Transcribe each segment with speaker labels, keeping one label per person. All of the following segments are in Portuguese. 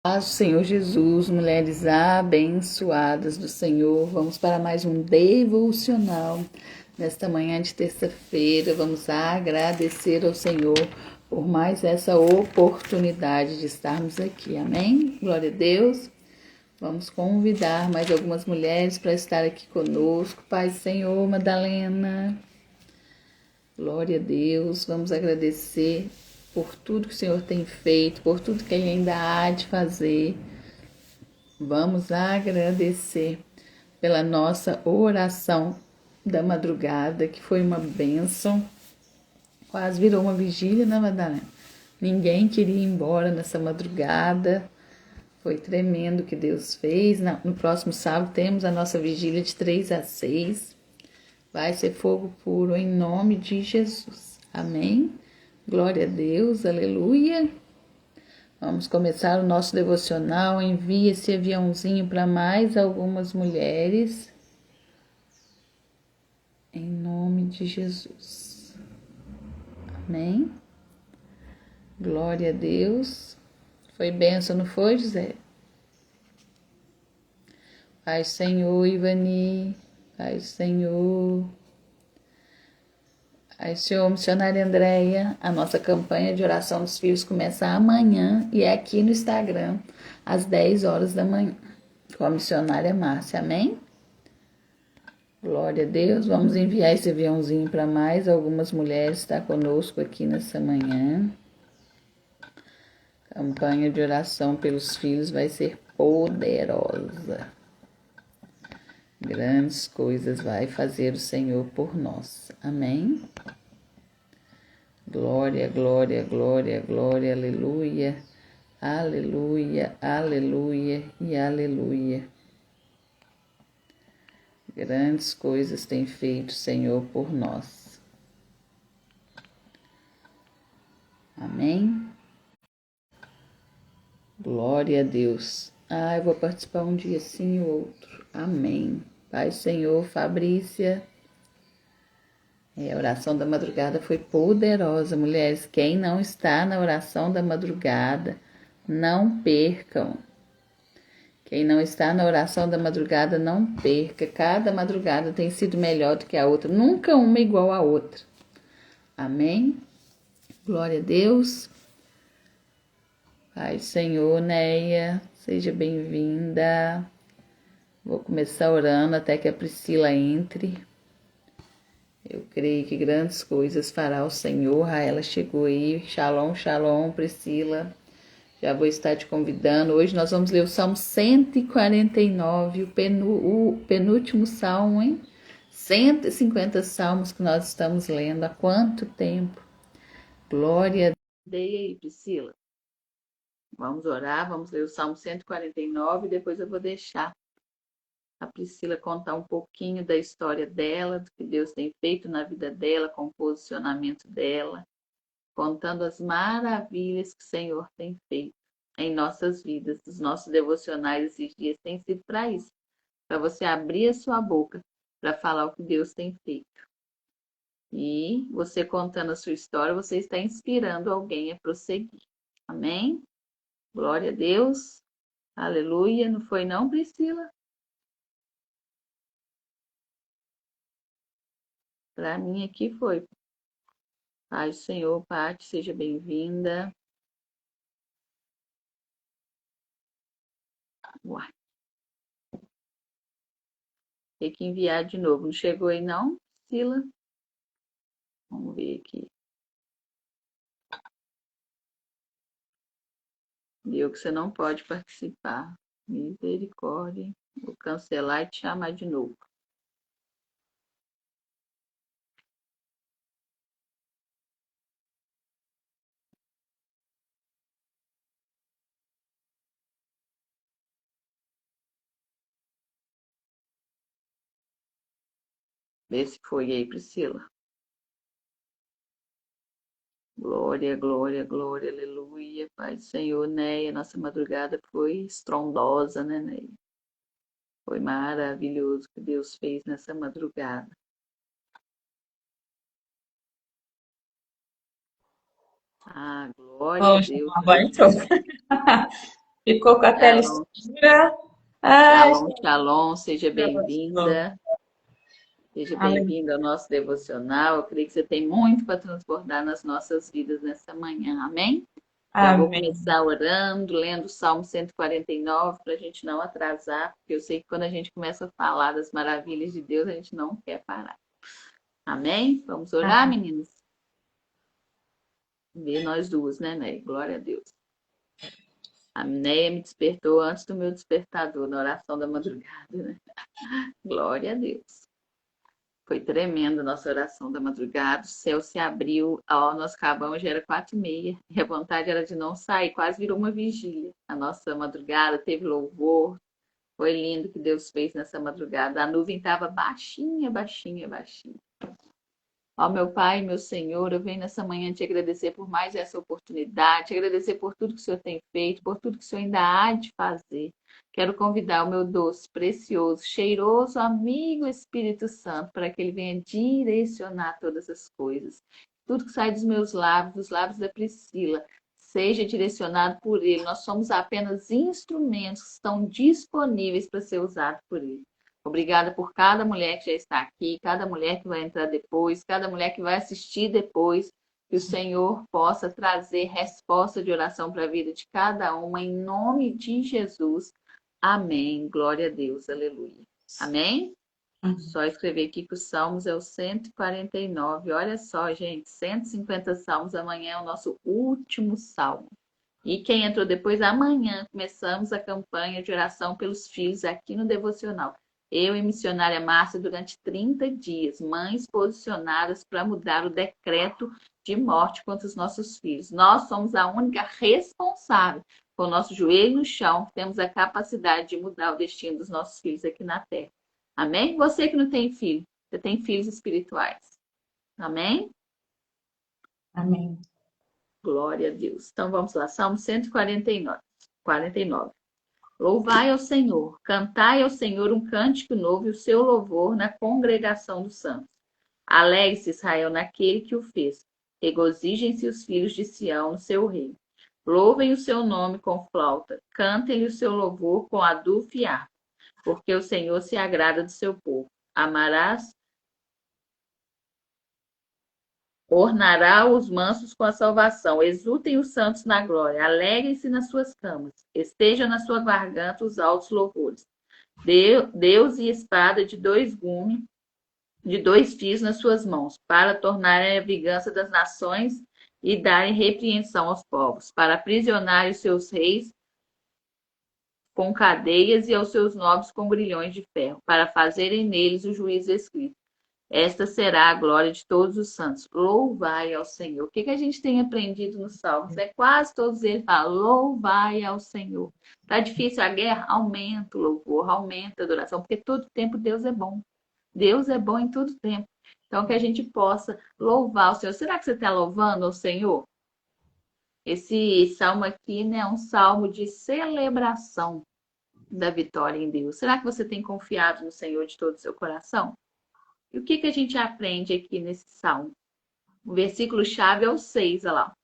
Speaker 1: Paz do Senhor Jesus, mulheres abençoadas do Senhor, vamos para mais um devocional. Nesta manhã de terça-feira, vamos agradecer ao Senhor por mais essa oportunidade de estarmos aqui, amém? Glória a Deus. Vamos convidar mais algumas mulheres para estar aqui conosco. Pai, Senhor, Madalena. Glória a Deus, vamos agradecer por tudo que o Senhor tem feito, por tudo que Ele ainda há de fazer. Vamos agradecer pela nossa oração da madrugada, que foi uma bênção. Quase virou uma vigília, né, Madalena? Ninguém queria ir embora nessa madrugada. Foi tremendo o que Deus fez. No próximo sábado temos a nossa vigília de 3 às 6. Vai ser fogo puro em nome de Jesus. Amém? Glória a Deus, aleluia. Vamos começar o nosso devocional. Envie esse aviãozinho para mais algumas mulheres. Em nome de Jesus. Amém? Glória a Deus. Foi bênção, não foi, José? Pai Senhor, Ivani. Pai Senhor. Pai Senhor, missionária Andréia. A nossa campanha de oração dos filhos começa amanhã e é aqui no Instagram, às 10 horas da manhã, com a missionária Márcia. Amém? Glória a Deus. Vamos enviar esse aviãozinho para mais algumas mulheres estar conosco aqui nessa manhã. A campanha de oração pelos filhos vai ser poderosa. Grandes coisas vai fazer o Senhor por nós. Amém? Glória, glória, glória, glória, aleluia. Aleluia, aleluia e aleluia. Grandes coisas tem feito o Senhor por nós. Amém? Glória a Deus. Eu vou participar um dia sim e o outro. Amém. Pai, Senhor, Fabrícia. A oração da madrugada foi poderosa, mulheres. Quem não está na oração da madrugada, não percam. Quem não está na oração da madrugada, não perca. Cada madrugada tem sido melhor do que a outra. Nunca uma igual à outra. Amém? Glória a Deus. Pai, Senhor, Neia, seja bem-vinda. Vou começar orando até que a Priscila entre. Eu creio que grandes coisas fará o Senhor. Ela chegou aí. Shalom, shalom, Priscila. Já vou estar te convidando. Hoje nós vamos ler o Salmo 149, o penúltimo salmo, hein? 150 salmos que nós estamos lendo. Há quanto tempo? Glória a Deus. Dei aí, Priscila. Vamos orar, vamos ler o Salmo 149 e depois eu vou deixar a Priscila contar um pouquinho da história dela, do que Deus tem feito na vida dela, com o posicionamento dela, contando as maravilhas que o Senhor tem feito em nossas vidas. Os nossos devocionais esses dias têm sido para isso, para você abrir a sua boca para falar o que Deus tem feito. E você contando a sua história, você está inspirando alguém a prosseguir. Amém? Glória a Deus. Aleluia. Não foi não, Priscila? Para mim aqui foi. Paz do Senhor, Pati, seja bem-vinda. Uai, tem que enviar de novo. Não chegou aí não, Priscila? Vamos ver aqui. Deu que você não pode participar. Misericórdia. Vou cancelar e te chamar de novo. Vê se foi aí, Priscila. Glória, glória, glória, aleluia. Pai do Senhor, Neia, nossa madrugada foi estrondosa, né, Neia? Foi maravilhoso o que Deus fez nessa madrugada. Glória a
Speaker 2: Poxa,
Speaker 1: Deus,
Speaker 2: agora entrou. Ficou com a pele
Speaker 1: Shalom,
Speaker 2: escura. Ai,
Speaker 1: shalom, shalom. Seja
Speaker 2: gostou.
Speaker 1: bem-vinda. Seja
Speaker 2: Amém.
Speaker 1: bem-vinda ao nosso devocional. Eu creio que você tem muito para transbordar nas nossas vidas nessa manhã. Amém? Já vou
Speaker 2: Amém.
Speaker 1: começar orando, lendo o Salmo 149 para a gente não atrasar, porque eu sei que quando a gente começa a falar das maravilhas de Deus, a gente não quer parar. Amém? Vamos orar,
Speaker 2: Amém.
Speaker 1: meninas? Vê nós duas, né, Ney? Glória a Deus. A Neia me despertou antes do meu despertador, na oração da madrugada, né? Glória a Deus. Foi tremendo a nossa oração da madrugada, o céu se abriu, ó, nós acabamos, já era 4h30, e a vontade era de não sair, quase virou uma vigília. A nossa madrugada teve louvor, foi lindo o que Deus fez nessa madrugada. A nuvem estava baixinha, baixinha, baixinha. Ó meu Pai, meu Senhor, eu venho nessa manhã te agradecer por mais essa oportunidade, te agradecer por tudo que o Senhor tem feito, por tudo que o Senhor ainda há de fazer. Quero convidar o meu doce, precioso, cheiroso amigo Espírito Santo para que ele venha direcionar todas as coisas. Tudo que sai dos meus lábios, dos lábios da Priscila, seja direcionado por ele. Nós somos apenas instrumentos que estão disponíveis para ser usados por ele. Obrigada por cada mulher que já está aqui, cada mulher que vai entrar depois, cada mulher que vai assistir depois. Que o Senhor possa trazer resposta de oração para a vida de cada uma, em nome de Jesus. Amém. Glória a Deus. Aleluia. Amém? Só escrever aqui que os Salmos é o 149. Olha só, gente, 150 Salmos. Amanhã é o nosso último Salmo. E quem entrou depois, amanhã começamos a campanha de oração pelos filhos aqui no Devocional. Eu e missionária Márcia, durante 30 dias, mães posicionadas para mudar o decreto de morte contra os nossos filhos. Nós somos a única responsável, com o nosso joelho no chão, que temos a capacidade de mudar o destino dos nossos filhos aqui na Terra. Amém? Você que não tem filho, você tem filhos espirituais. Amém?
Speaker 2: Amém.
Speaker 1: Glória a Deus. Então vamos lá, Salmo 149. 49. Louvai ao Senhor, cantai ao Senhor um cântico novo e o seu louvor na congregação dos santos. Alegre-se Israel naquele que o fez. Regozijem-se os filhos de Sião no seu rei. Louvem o seu nome com flauta, cantem-lhe o seu louvor com adufo e harpa, porque o Senhor se agrada do seu povo. Amarás Ornará os mansos com a salvação, exultem os santos na glória, alegrem-se nas suas camas, estejam na sua garganta os altos louvores. Deus e espada de dois gumes, de dois fios nas suas mãos, para tornarem a vingança das nações e darem repreensão aos povos, para aprisionar os seus reis com cadeias e aos seus nobres com grilhões de ferro, para fazerem neles o juízo escrito. Esta será a glória de todos os santos. Louvai ao Senhor. O que a gente tem aprendido nos Salmos? É quase todos eles falam, louvai ao Senhor. Tá difícil a guerra? Aumenta o louvor, aumenta a adoração, porque todo tempo Deus é bom. Deus é bom em todo tempo. Então, que a gente possa louvar o Senhor. Será que você está louvando ao Senhor? Esse salmo aqui, né, é um salmo de celebração da vitória em Deus. Será que você tem confiado no Senhor de todo o seu coração? E o que a gente aprende aqui nesse salmo? O versículo-chave é o 6, olha lá.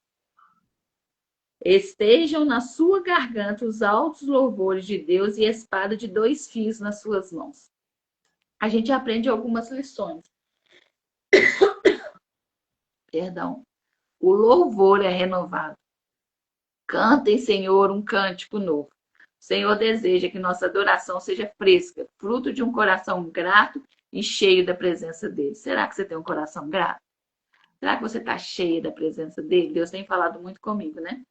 Speaker 1: Estejam na sua garganta os altos louvores de Deus e a espada de dois fios nas suas mãos. A gente aprende algumas lições. Perdão. O louvor é renovado. Cantem, Senhor, um cântico novo. O Senhor deseja que nossa adoração seja fresca, fruto de um coração grato e cheio da presença dele. Será que você tem um coração grato? Será que você está cheia da presença dele? Deus tem falado muito comigo, né?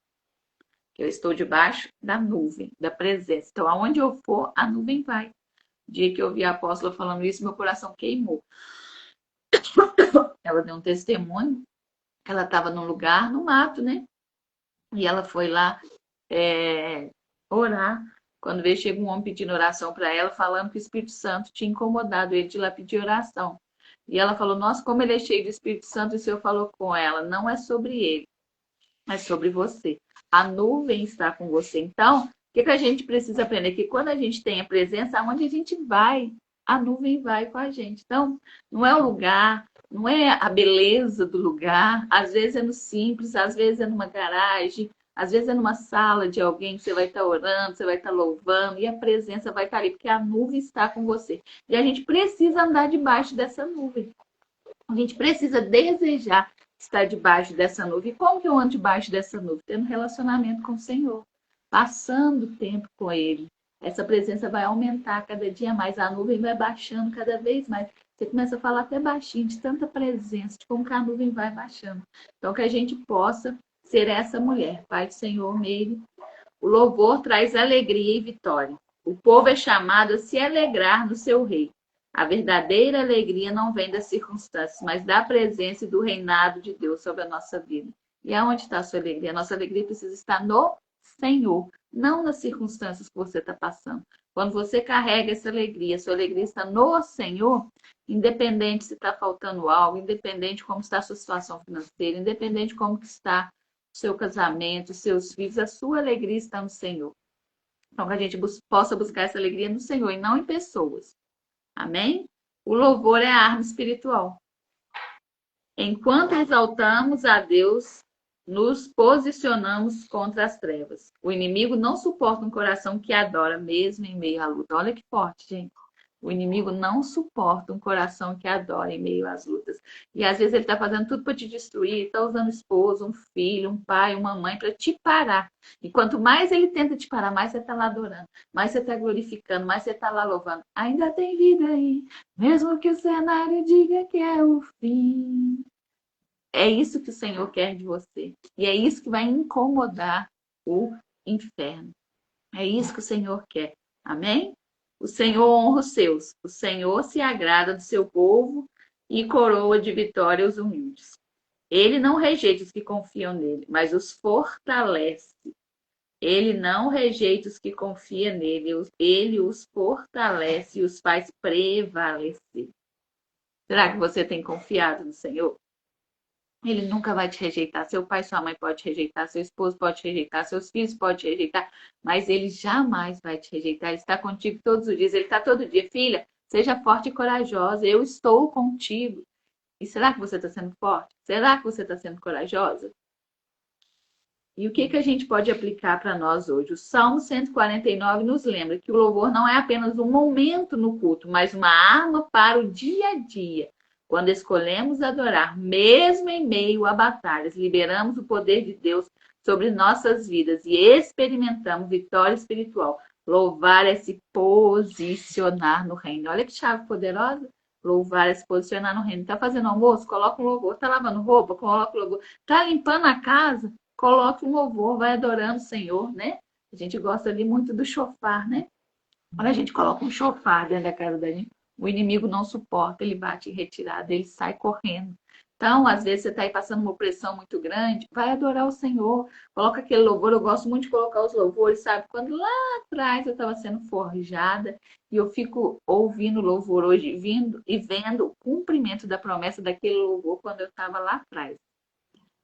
Speaker 1: Que eu estou debaixo da nuvem, da presença. Então, aonde eu for, a nuvem vai. O dia que eu vi a apóstola falando isso, meu coração queimou. Ela deu um testemunho. Ela estava num lugar, no mato, né? E ela foi lá orar. Quando veio, chega um homem pedindo oração para ela, falando que o Espírito Santo tinha incomodado ele de ir lá pedir oração. E ela falou, nossa, como ele é cheio do Espírito Santo, e o Senhor falou com ela, não é sobre ele, é sobre você. A nuvem está com você. Então, o que a gente precisa aprender? Que quando a gente tem a presença, aonde a gente vai, a nuvem vai com a gente. Então, não é o lugar, não é a beleza do lugar, às vezes é no simples, às vezes é numa garagem, Às vezes é numa sala de alguém que você vai estar orando, você vai estar louvando, e a presença vai estar ali, porque a nuvem está com você. E a gente precisa andar debaixo dessa nuvem. A gente precisa desejar estar debaixo dessa nuvem. E como que eu ando debaixo dessa nuvem? Tendo relacionamento com o Senhor, passando tempo com Ele. Essa presença vai aumentar cada dia mais, a nuvem vai baixando cada vez mais. Você começa a falar até baixinho, de tanta presença, de como que a nuvem vai baixando. Então, que a gente possa ser essa mulher. Pai do Senhor, Meire. O louvor traz alegria e vitória. O povo é chamado a se alegrar no seu rei. A verdadeira alegria não vem das circunstâncias, mas da presença e do reinado de Deus sobre a nossa vida. E aonde está a sua alegria? A nossa alegria precisa estar no Senhor, não nas circunstâncias que você está passando. Quando você carrega essa alegria, sua alegria está no Senhor, independente se está faltando algo, independente de como está a sua situação financeira, independente de como está o seu casamento, os seus filhos, a sua alegria está no Senhor. Então, que a gente possa buscar essa alegria no Senhor e não em pessoas. Amém? O louvor é a arma espiritual. Enquanto exaltamos a Deus, nos posicionamos contra as trevas. O inimigo não suporta um coração que adora, mesmo em meio à luta. Olha que forte, gente. O inimigo não suporta um coração que adora em meio às lutas. E às vezes ele está fazendo tudo para te destruir, está usando esposo, um filho, um pai, uma mãe para te parar. E quanto mais ele tenta te parar, mais você está lá adorando, mais você está glorificando, mais você está lá louvando. Ainda tem vida aí, mesmo que o cenário diga que é o fim. É isso que o Senhor quer de você. E é isso que vai incomodar o inferno. É isso que o Senhor quer. Amém? O Senhor honra os seus. O Senhor se agrada do seu povo e coroa de vitória os humildes. Ele não rejeita os que confiam nele, mas os fortalece. Ele não rejeita os que confiam nele, ele os fortalece e os faz prevalecer. Será que você tem confiado no Senhor? Ele nunca vai te rejeitar. Seu pai, sua mãe pode te rejeitar, seu esposo pode te rejeitar, seus filhos podem te rejeitar, mas ele jamais vai te rejeitar. Ele está contigo todos os dias. Ele está todo dia. Filha, seja forte e corajosa. Eu estou contigo. E será que você está sendo forte? Será que você está sendo corajosa? E o que a gente pode aplicar para nós hoje? O Salmo 149 nos lembra que o louvor não é apenas um momento no culto, mas uma arma para o dia a dia. Quando escolhemos adorar, mesmo em meio a batalhas, liberamos o poder de Deus sobre nossas vidas e experimentamos vitória espiritual. Louvar é se posicionar no reino. Olha que chave poderosa. Louvar é se posicionar no reino. Está fazendo almoço? Coloca um louvor. Está lavando roupa? Coloca um louvor. Está limpando a casa? Coloque um louvor. Vai adorando o Senhor, né? A gente gosta ali muito do chofar, né? Quando a gente coloca um chofar dentro da casa da gente, o inimigo não suporta, ele bate em retirada, ele sai correndo. Então, às vezes, você está aí passando uma pressão muito grande, vai adorar o Senhor, coloca aquele louvor. Eu gosto muito de colocar os louvores, sabe? Quando lá atrás eu estava sendo forjada e eu fico ouvindo o louvor hoje, vindo e vendo o cumprimento da promessa daquele louvor quando eu estava lá atrás.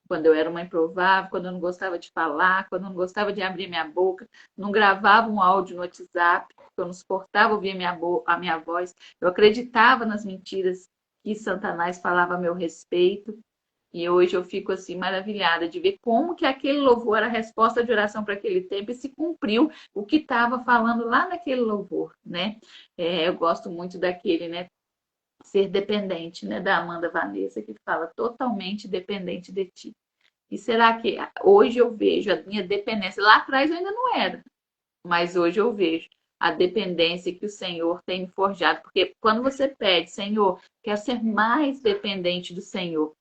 Speaker 1: Quando eu era uma improvável, quando eu não gostava de falar, quando eu não gostava de abrir minha boca, não gravava um áudio no WhatsApp, eu não suportava ouvir a minha voz, eu acreditava nas mentiras que Satanás falava a meu respeito, e hoje eu fico assim maravilhada de ver como que aquele louvor era a resposta de oração para aquele tempo e se cumpriu o que estava falando lá naquele louvor, né? Eu gosto muito daquele, né? Ser dependente, né? Da Amanda Vanessa, que fala totalmente dependente de ti. E será que hoje eu vejo a minha dependência? Lá atrás eu ainda não era, mas hoje eu vejo a dependência que o Senhor tem me forjado. Porque quando você pede, Senhor, quer ser mais dependente do Senhor.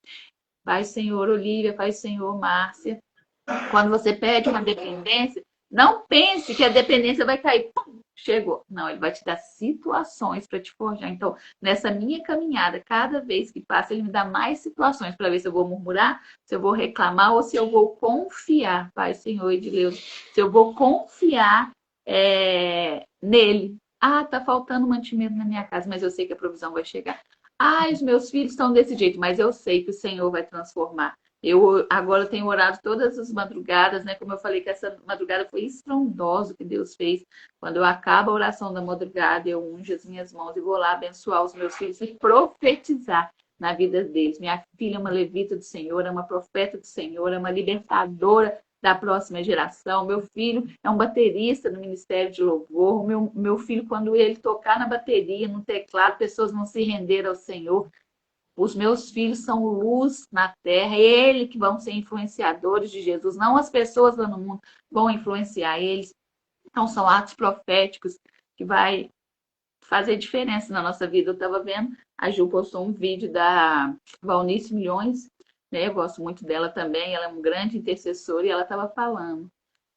Speaker 1: Faz, Senhor, Olívia, faz, Senhor, Márcia. Quando você pede uma dependência, não pense que a dependência vai cair. Pum, chegou. Não, ele vai te dar situações para te forjar. Então, nessa minha caminhada, cada vez que passa, ele me dá mais situações para ver se eu vou murmurar, se eu vou reclamar ou se eu vou confiar, Pai, Senhor e de Deus, se eu vou confiar nele. Ah, tá faltando mantimento na minha casa, mas eu sei que a provisão vai chegar. Ah, os meus filhos estão desse jeito, mas eu sei que o Senhor vai transformar. Eu agora tenho orado todas as madrugadas, né? Como eu falei que essa madrugada foi estrondosa que Deus fez. Quando eu acabo a oração da madrugada, eu unjo as minhas mãos e vou lá abençoar os meus filhos e profetizar na vida deles. Minha filha é uma levita do Senhor, é uma profeta do Senhor, é uma libertadora da próxima geração. Meu filho é um baterista no Ministério de Louvor. Meu filho, quando ele tocar na bateria, no teclado, pessoas vão se render ao Senhor. Os meus filhos são luz na terra, eles que vão ser influenciadores de Jesus, não as pessoas lá no mundo vão influenciar eles. Então, são atos proféticos que vai fazer diferença na nossa vida. Eu estava vendo, a Ju postou um vídeo da Valnice Milhões, né? Eu gosto muito dela também, ela é um grande intercessora e ela estava falando.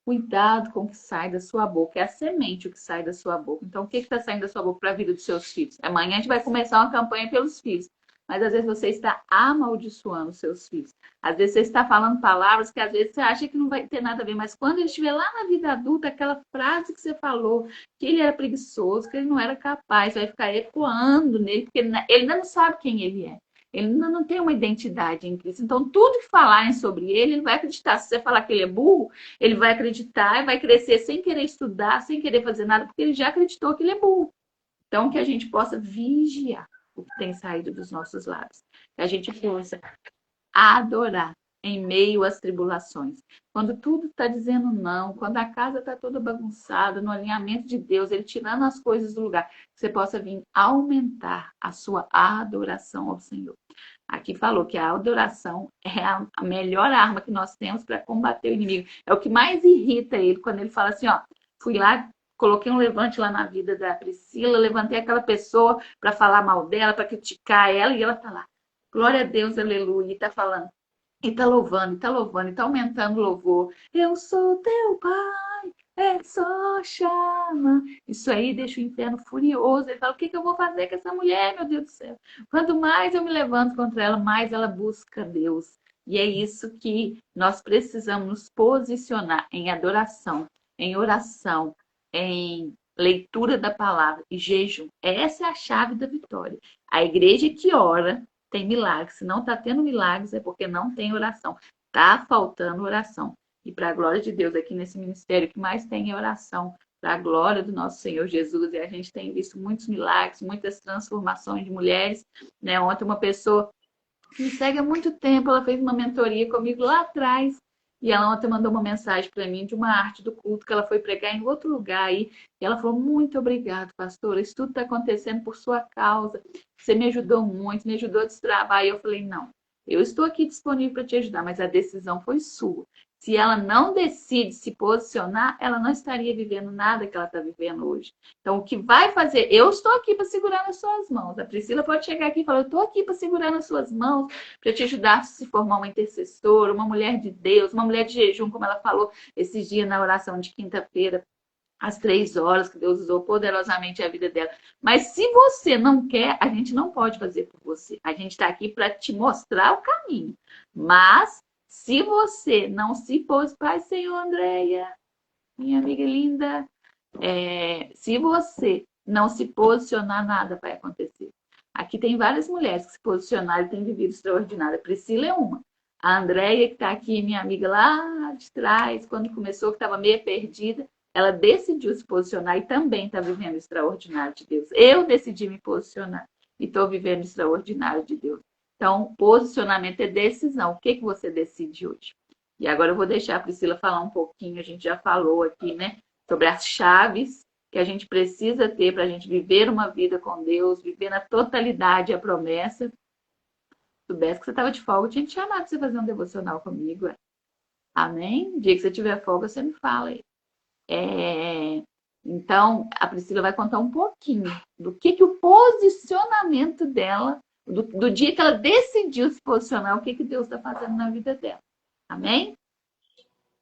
Speaker 1: Cuidado com o que sai da sua boca. É a semente o que sai da sua boca. Então, o que está saindo da sua boca para a vida dos seus filhos? Amanhã a gente vai começar uma campanha pelos filhos. Mas às vezes você está amaldiçoando os seus filhos. Às vezes você está falando palavras que às vezes você acha que não vai ter nada a ver. Mas quando ele estiver lá na vida adulta, aquela frase que você falou, que ele era preguiçoso, que ele não era capaz, vai ficar ecoando nele, porque ele ainda não sabe quem ele é. Ele ainda não tem uma identidade em Cristo. Então, tudo que falarem sobre ele, ele vai acreditar. Se você falar que ele é burro, ele vai acreditar e vai crescer sem querer estudar, sem querer fazer nada, porque ele já acreditou que ele é burro. Então, que a gente possa vigiar o que tem saído dos nossos lábios. Que a gente possa adorar em meio às tribulações. Quando tudo está dizendo não, quando a casa está toda bagunçada, no alinhamento de Deus, Ele tirando as coisas do lugar, que você possa vir aumentar a sua adoração ao Senhor. Aqui falou que a adoração é a melhor arma que nós temos para combater o inimigo. É o que mais irrita ele quando ele fala assim, ó, fui lá, coloquei um levante lá na vida da Priscila, levantei aquela pessoa para falar mal dela, para criticar ela, e ela tá lá. Glória a Deus, aleluia, e tá falando. E tá louvando, e tá aumentando o louvor. Eu sou teu pai, é só chama. Isso aí deixa o inferno furioso. Ele fala, o que eu vou fazer com essa mulher, meu Deus do céu? Quanto mais eu me levanto contra ela, mais ela busca Deus. E é isso que nós precisamos nos posicionar em adoração, em oração, em leitura da palavra e jejum. Essa é a chave da vitória. A igreja que ora tem milagres. Se não está tendo milagres, é porque não tem oração. Está faltando oração. E para a glória de Deus, aqui nesse ministério, o que mais tem é oração. Para a glória do nosso Senhor Jesus. E a gente tem visto muitos milagres, muitas transformações de mulheres. Né? Ontem uma pessoa que me segue há muito tempo, ela fez uma mentoria comigo lá atrás. E ela ontem mandou uma mensagem para mim de uma arte do culto que ela foi pregar em outro lugar aí. E ela falou, muito obrigado, pastora. Isso tudo está acontecendo por sua causa. Você me ajudou muito, me ajudou a destravar. E eu falei, não, eu estou aqui disponível para te ajudar, mas a decisão foi sua. Se ela não decide se posicionar, ela não estaria vivendo nada que ela está vivendo hoje. Então, o que vai fazer? Eu estou aqui para segurar nas suas mãos. A Priscila pode chegar aqui e falar, eu estou aqui para segurar nas suas mãos, para te ajudar a se formar uma intercessora, uma mulher de Deus, uma mulher de jejum, como ela falou esses dias na oração de quinta-feira, às 3 horas, que Deus usou poderosamente a vida dela. Mas se você não quer, a gente não pode fazer por você. A gente está aqui para te mostrar o caminho. Mas, se você não se pôs, Pai, Senhor, Andréia, minha amiga linda, se você não se posicionar, nada vai acontecer. Aqui tem várias mulheres que se posicionaram e têm vivido extraordinário. A Priscila é uma. A Andréia, que está aqui, minha amiga lá de trás, quando começou, que estava meio perdida, ela decidiu se posicionar e também está vivendo o extraordinário de Deus. Eu decidi me posicionar e estou vivendo o extraordinário de Deus. Então, posicionamento é decisão. O que você decide hoje? E agora eu vou deixar a Priscila falar um pouquinho, a gente já falou aqui, né? Sobre as chaves que a gente precisa ter para a gente viver uma vida com Deus, viver na totalidade a promessa. Se soubesse que você estava de folga, eu tinha te chamado para você fazer um devocional comigo. Amém? O dia que você tiver folga, você me fala aí. Então, a Priscila vai contar um pouquinho do que o posicionamento dela, do dia que ela decidiu se posicionar, o que Deus está fazendo na vida dela. Amém?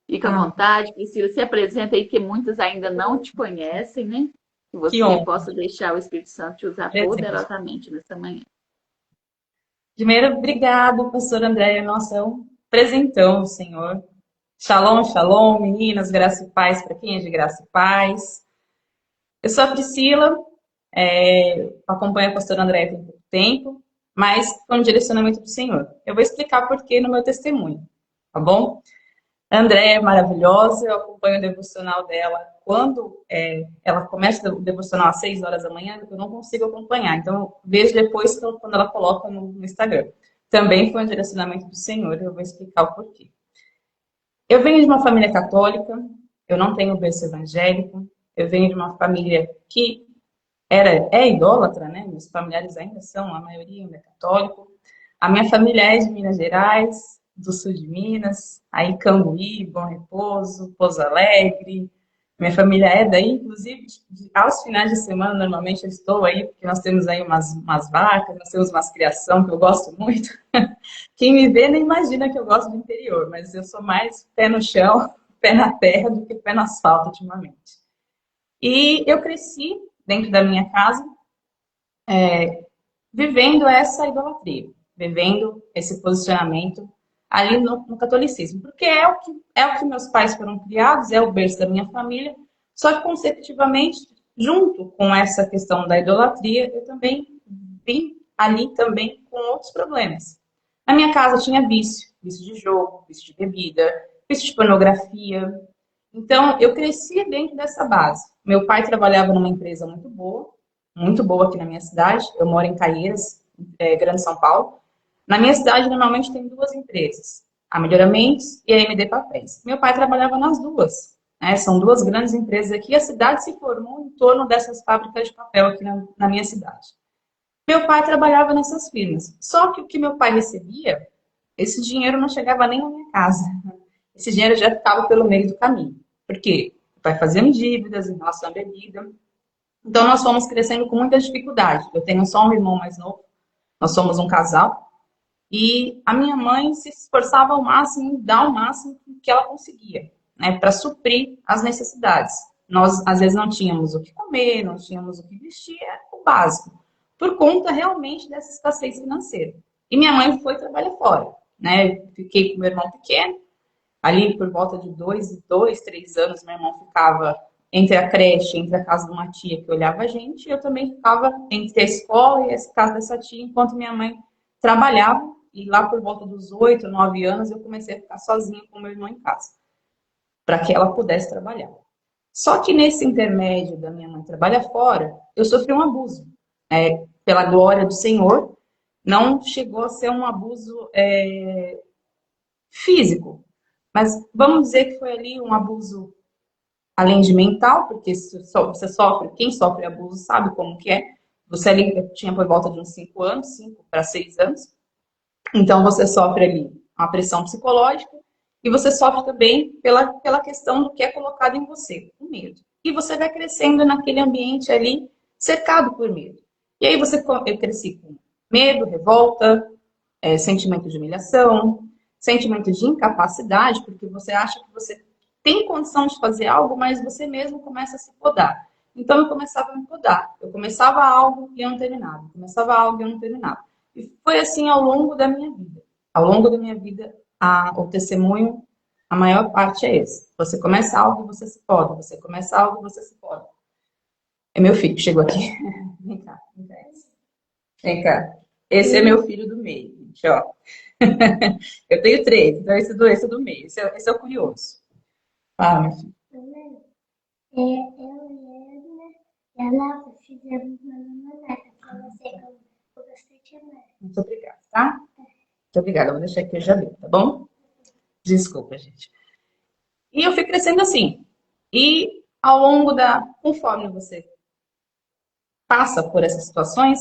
Speaker 1: Fica à vontade, Priscila, se apresenta aí, que muitas ainda não te conhecem, né? Que você possa deixar o Espírito Santo te usar poderosamente nessa manhã.
Speaker 2: Primeiro, obrigado, pastora Andréia. Nossa, é um presentão, Senhor. Shalom, shalom, meninas, graça e paz para quem é de graça e paz. Eu sou a Priscila, acompanho a pastora Andréia tem pouco tempo, mas com o direcionamento do Senhor. Eu vou explicar por quê no meu testemunho, tá bom? A Andréia é maravilhosa, eu acompanho o devocional dela. Quando ela começa o devocional às 6 horas da manhã, eu não consigo acompanhar. Então, eu vejo depois quando ela coloca no Instagram. Também foi um direcionamento do Senhor, eu vou explicar o porquê. Eu venho de uma família católica, eu não tenho berço evangélico, eu venho de uma família que é idólatra, né? Meus familiares ainda são, a maioria ainda é católico. A minha família é de Minas Gerais, do sul de Minas, aí Cambuí, Bom Repouso, Pouso Alegre. Minha família é daí, inclusive, aos finais de semana, normalmente eu estou aí, porque nós temos aí umas vacas, nós temos umas criação que eu gosto muito. Quem me vê nem imagina que eu gosto do interior, mas eu sou mais pé no chão, pé na terra, do que pé no asfalto ultimamente. E eu cresci dentro da minha casa, vivendo essa idolatria, vivendo esse posicionamento ali no catolicismo, porque é o que meus pais foram criados, é o berço da minha família, só que consecutivamente, junto com essa questão da idolatria, eu também vim ali também com outros problemas. Na minha casa tinha vício de jogo, vício de bebida, vício de pornografia. Então, eu cresci dentro dessa base. Meu pai trabalhava numa empresa muito boa aqui na minha cidade. Eu moro em Caieiras, Grande São Paulo. Na minha cidade, normalmente tem duas empresas, a Melhoramentos e a MD Papéis. Meu pai trabalhava nas duas, né? São duas grandes empresas aqui. A cidade se formou em torno dessas fábricas de papel aqui na minha cidade. Meu pai trabalhava nessas firmas. Só que o que meu pai recebia, esse dinheiro não chegava nem na minha casa. Esse dinheiro já ficava pelo meio do caminho. Por quê? Meu pai fazia dívidas em relação à bebida. Então, nós fomos crescendo com muita dificuldade. Eu tenho só um irmão mais novo. Nós somos um casal. E a minha mãe se esforçava ao máximo, em dar o máximo que ela conseguia, né, para suprir as necessidades. Nós, às vezes, não tínhamos o que comer, não tínhamos o que vestir, é o básico, por conta realmente dessa escassez financeira. E minha mãe foi trabalhar fora, né? Fiquei com meu irmão pequeno, ali por volta de 3 anos, meu irmão ficava entre a creche, entre a casa de uma tia que olhava a gente, e eu também ficava entre a escola e a casa dessa tia, enquanto minha mãe trabalhava. E lá por volta dos 8, 9 anos, eu comecei a ficar sozinha com meu irmão em casa, para que ela pudesse trabalhar. Só que nesse intermédio da minha mãe trabalhar fora, eu sofri um abuso. Pela glória do Senhor, não chegou a ser um abuso físico, mas vamos dizer que foi ali um abuso além de mental, porque você sofre, quem sofre abuso sabe como que é. Você ali tinha por volta de uns 5 anos, 5 para 6 anos. Então, você sofre ali uma pressão psicológica e você sofre também pela questão do que é colocado em você, o medo. E você vai crescendo naquele ambiente ali, cercado por medo. E aí eu cresci com medo, revolta, sentimento de humilhação, sentimento de incapacidade, porque você acha que você tem condição de fazer algo, mas você mesmo começa a se podar. Então, eu começava a me podar. Eu começava algo e eu não terminava. Começava algo e eu não terminava. E foi assim ao longo da minha vida. Ao longo da minha vida, o testemunho, a maior parte é esse. Você começa algo e você se poda. Você começa algo e você se poda. É meu filho que chegou aqui. Vem cá, vem cá. Vem cá. Esse é meu filho do meio, gente, ó. Eu tenho 3, então esse do meio. Esse é o curioso. Fala, meu filho.
Speaker 3: Eu lembro e a nova fizemos uma limonada para você que eu gostei demais.
Speaker 2: Muito obrigada, tá? Muito obrigada. Eu vou deixar aqui, eu já li, tá bom? Desculpa, gente. E eu fui crescendo assim. E ao longo conforme você passa por essas situações,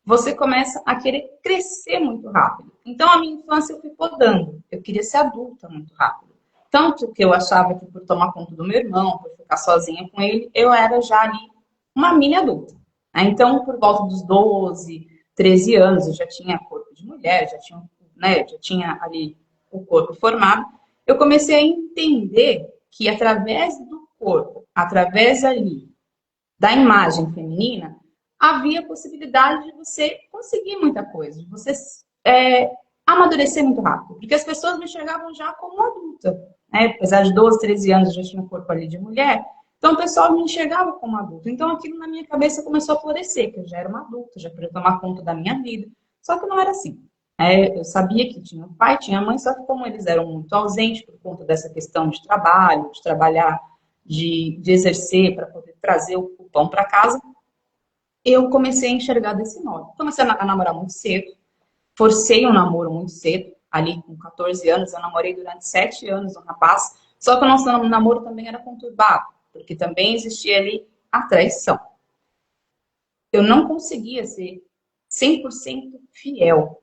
Speaker 2: você começa a querer crescer muito rápido. Então, a minha infância eu fui podando. Eu queria ser adulta muito rápido. Tanto que eu achava que por tomar conta do meu irmão, por ficar sozinha com ele, eu era já ali uma mini adulta. Então, por volta dos 12, 13 anos, eu já tinha corpo de mulher, já tinha ali o corpo formado. Eu comecei a entender que através do corpo, através ali da imagem feminina, havia a possibilidade de você conseguir muita coisa, de você amadurecer muito rápido. Porque as pessoas me enxergavam já como adulta, né? Apesar de 12, 13 anos, eu já tinha um corpo ali de mulher. Então, o pessoal me enxergava como adulto. Então, aquilo na minha cabeça começou a florescer, que eu já era uma adulta, já podia tomar conta da minha vida. Só que não era assim. Eu sabia que tinha um pai, tinha mãe, só que como eles eram muito ausentes por conta dessa questão de trabalho, de trabalhar, de exercer para poder trazer o pão para casa, eu comecei a enxergar desse modo. Comecei a namorar muito cedo, forcei um namoro muito cedo. ali com 14 anos, eu namorei durante 7 anos um rapaz, só que o nosso namoro também era conturbado, porque também existia ali a traição. Eu não conseguia ser 100% fiel.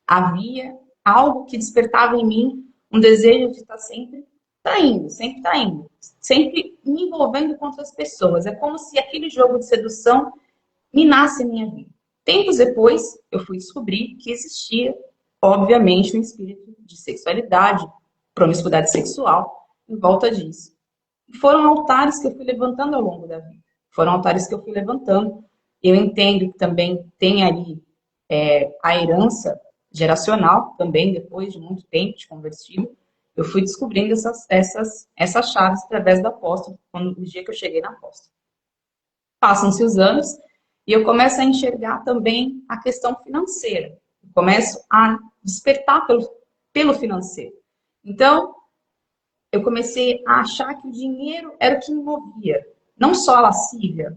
Speaker 2: Havia algo que despertava em mim um desejo de estar sempre traindo, sempre me envolvendo com outras pessoas. É como se aquele jogo de sedução minasse a minha vida. Tempos depois, eu fui descobrir que existia, obviamente, um espírito de sexualidade, promiscuidade sexual em volta disso. E foram altares que eu fui levantando ao longo da vida. Foram altares que eu fui levantando. Eu entendo que também tem ali a herança geracional, também depois de muito tempo de convertido. Eu fui descobrindo essas chaves através da apóstolo, o dia que eu cheguei na apóstolo. Passam-se os anos e eu começo a enxergar também a questão financeira. Eu começo a despertar pelo financeiro. Então, eu comecei a achar que o dinheiro era o que me movia. Não só a lascívia,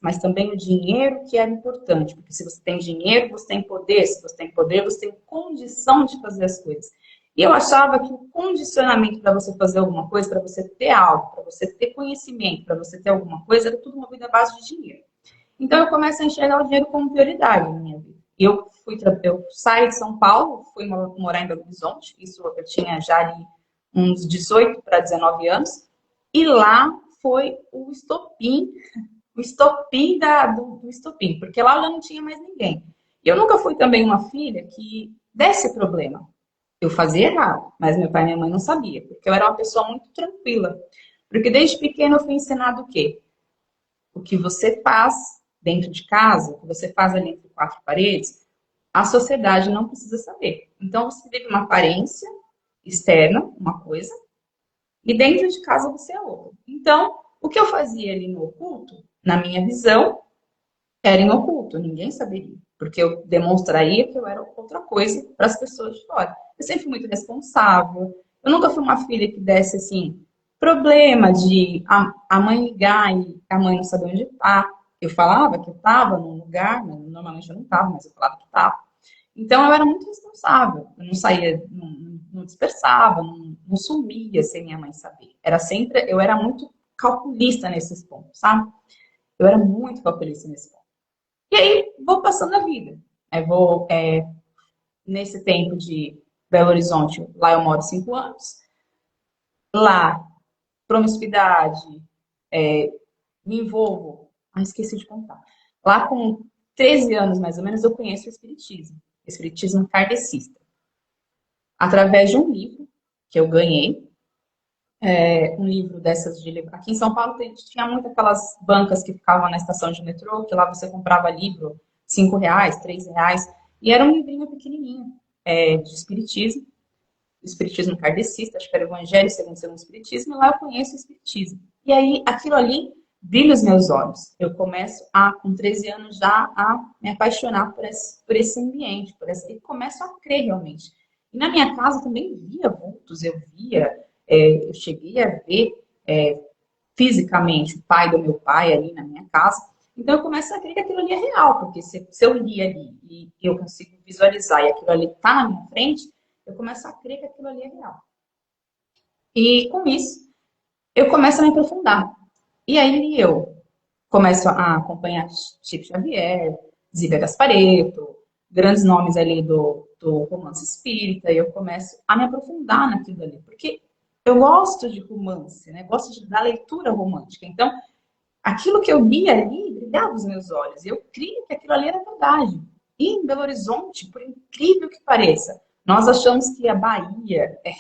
Speaker 2: mas também o dinheiro que era importante. Porque se você tem dinheiro, você tem poder. Se você tem poder, você tem condição de fazer as coisas. E eu achava que o condicionamento para você fazer alguma coisa, para você ter algo, para você ter conhecimento, para você ter alguma coisa, era tudo uma vida à base de dinheiro. Então, eu começo a enxergar o dinheiro como prioridade na minha vida. Eu saí de São Paulo, fui morar em Belo Horizonte. Isso eu tinha já ali uns 18 para 19 anos. E lá foi o estopim do estopim, porque lá eu já não tinha mais ninguém. Eu nunca fui também uma filha que desse problema. Eu fazia errado, mas meu pai e minha mãe não sabiam, porque eu era uma pessoa muito tranquila. Porque desde pequena eu fui ensinado o quê? O que você faz dentro de casa, o que você faz ali entre quatro paredes, a sociedade não precisa saber. Então você vive uma aparência externa, uma coisa, e dentro de casa você é outra. Então, o que eu fazia ali no oculto, na minha visão, era em oculto, ninguém saberia. Porque eu demonstraria que eu era outra coisa para as pessoas de fora. Eu sempre fui muito responsável. Eu nunca fui uma filha que desse, assim, problema de a mãe ligar e a mãe não saber onde está. Eu falava que eu estava num lugar, normalmente eu não estava, mas eu falava que estava. Então eu era muito responsável. Eu não saía, não dispersava, não sumia sem minha mãe saber. Eu era muito calculista nesses pontos, sabe? Eu era muito calculista nesse ponto. E aí, vou passando a vida. Nesse tempo de Belo Horizonte, lá eu moro 5 anos. Lá, promiscuidade, me envolvo. Esqueci de contar. Lá com 13 anos, mais ou menos, eu conheço o Espiritismo kardecista. Através de um livro que eu ganhei, um livro dessas de livro. Aqui em São Paulo tinha muito aquelas bancas que ficavam na estação de metrô, que lá você comprava livro, R$ 5, R$ 3, e era um livrinho pequenininho, de espiritismo kardecista, acho que era Evangelho segundo o Espiritismo, e lá eu conheço o Espiritismo. E aí, aquilo ali brilha os meus olhos. Eu começo com 13 anos já a me apaixonar por esse ambiente, e começo a crer realmente. E na minha casa também via vultos, eu cheguei a ver fisicamente o pai do meu pai ali na minha casa. Então eu começo a crer que aquilo ali é real, porque se eu li ali e eu consigo visualizar e aquilo ali está na minha frente, eu começo a crer que aquilo ali é real. E com isso, eu começo a me aprofundar. E aí eu começo a acompanhar Chico Xavier, Zíbia Gasparetto, grandes nomes ali do romance espírita, e eu começo a me aprofundar naquilo ali, porque eu gosto de romance, né? Gosto da leitura romântica. Então, aquilo que eu li ali brilhava os meus olhos. Eu cria que aquilo ali era verdade. E em Belo Horizonte, por incrível que pareça, nós achamos que a Bahia é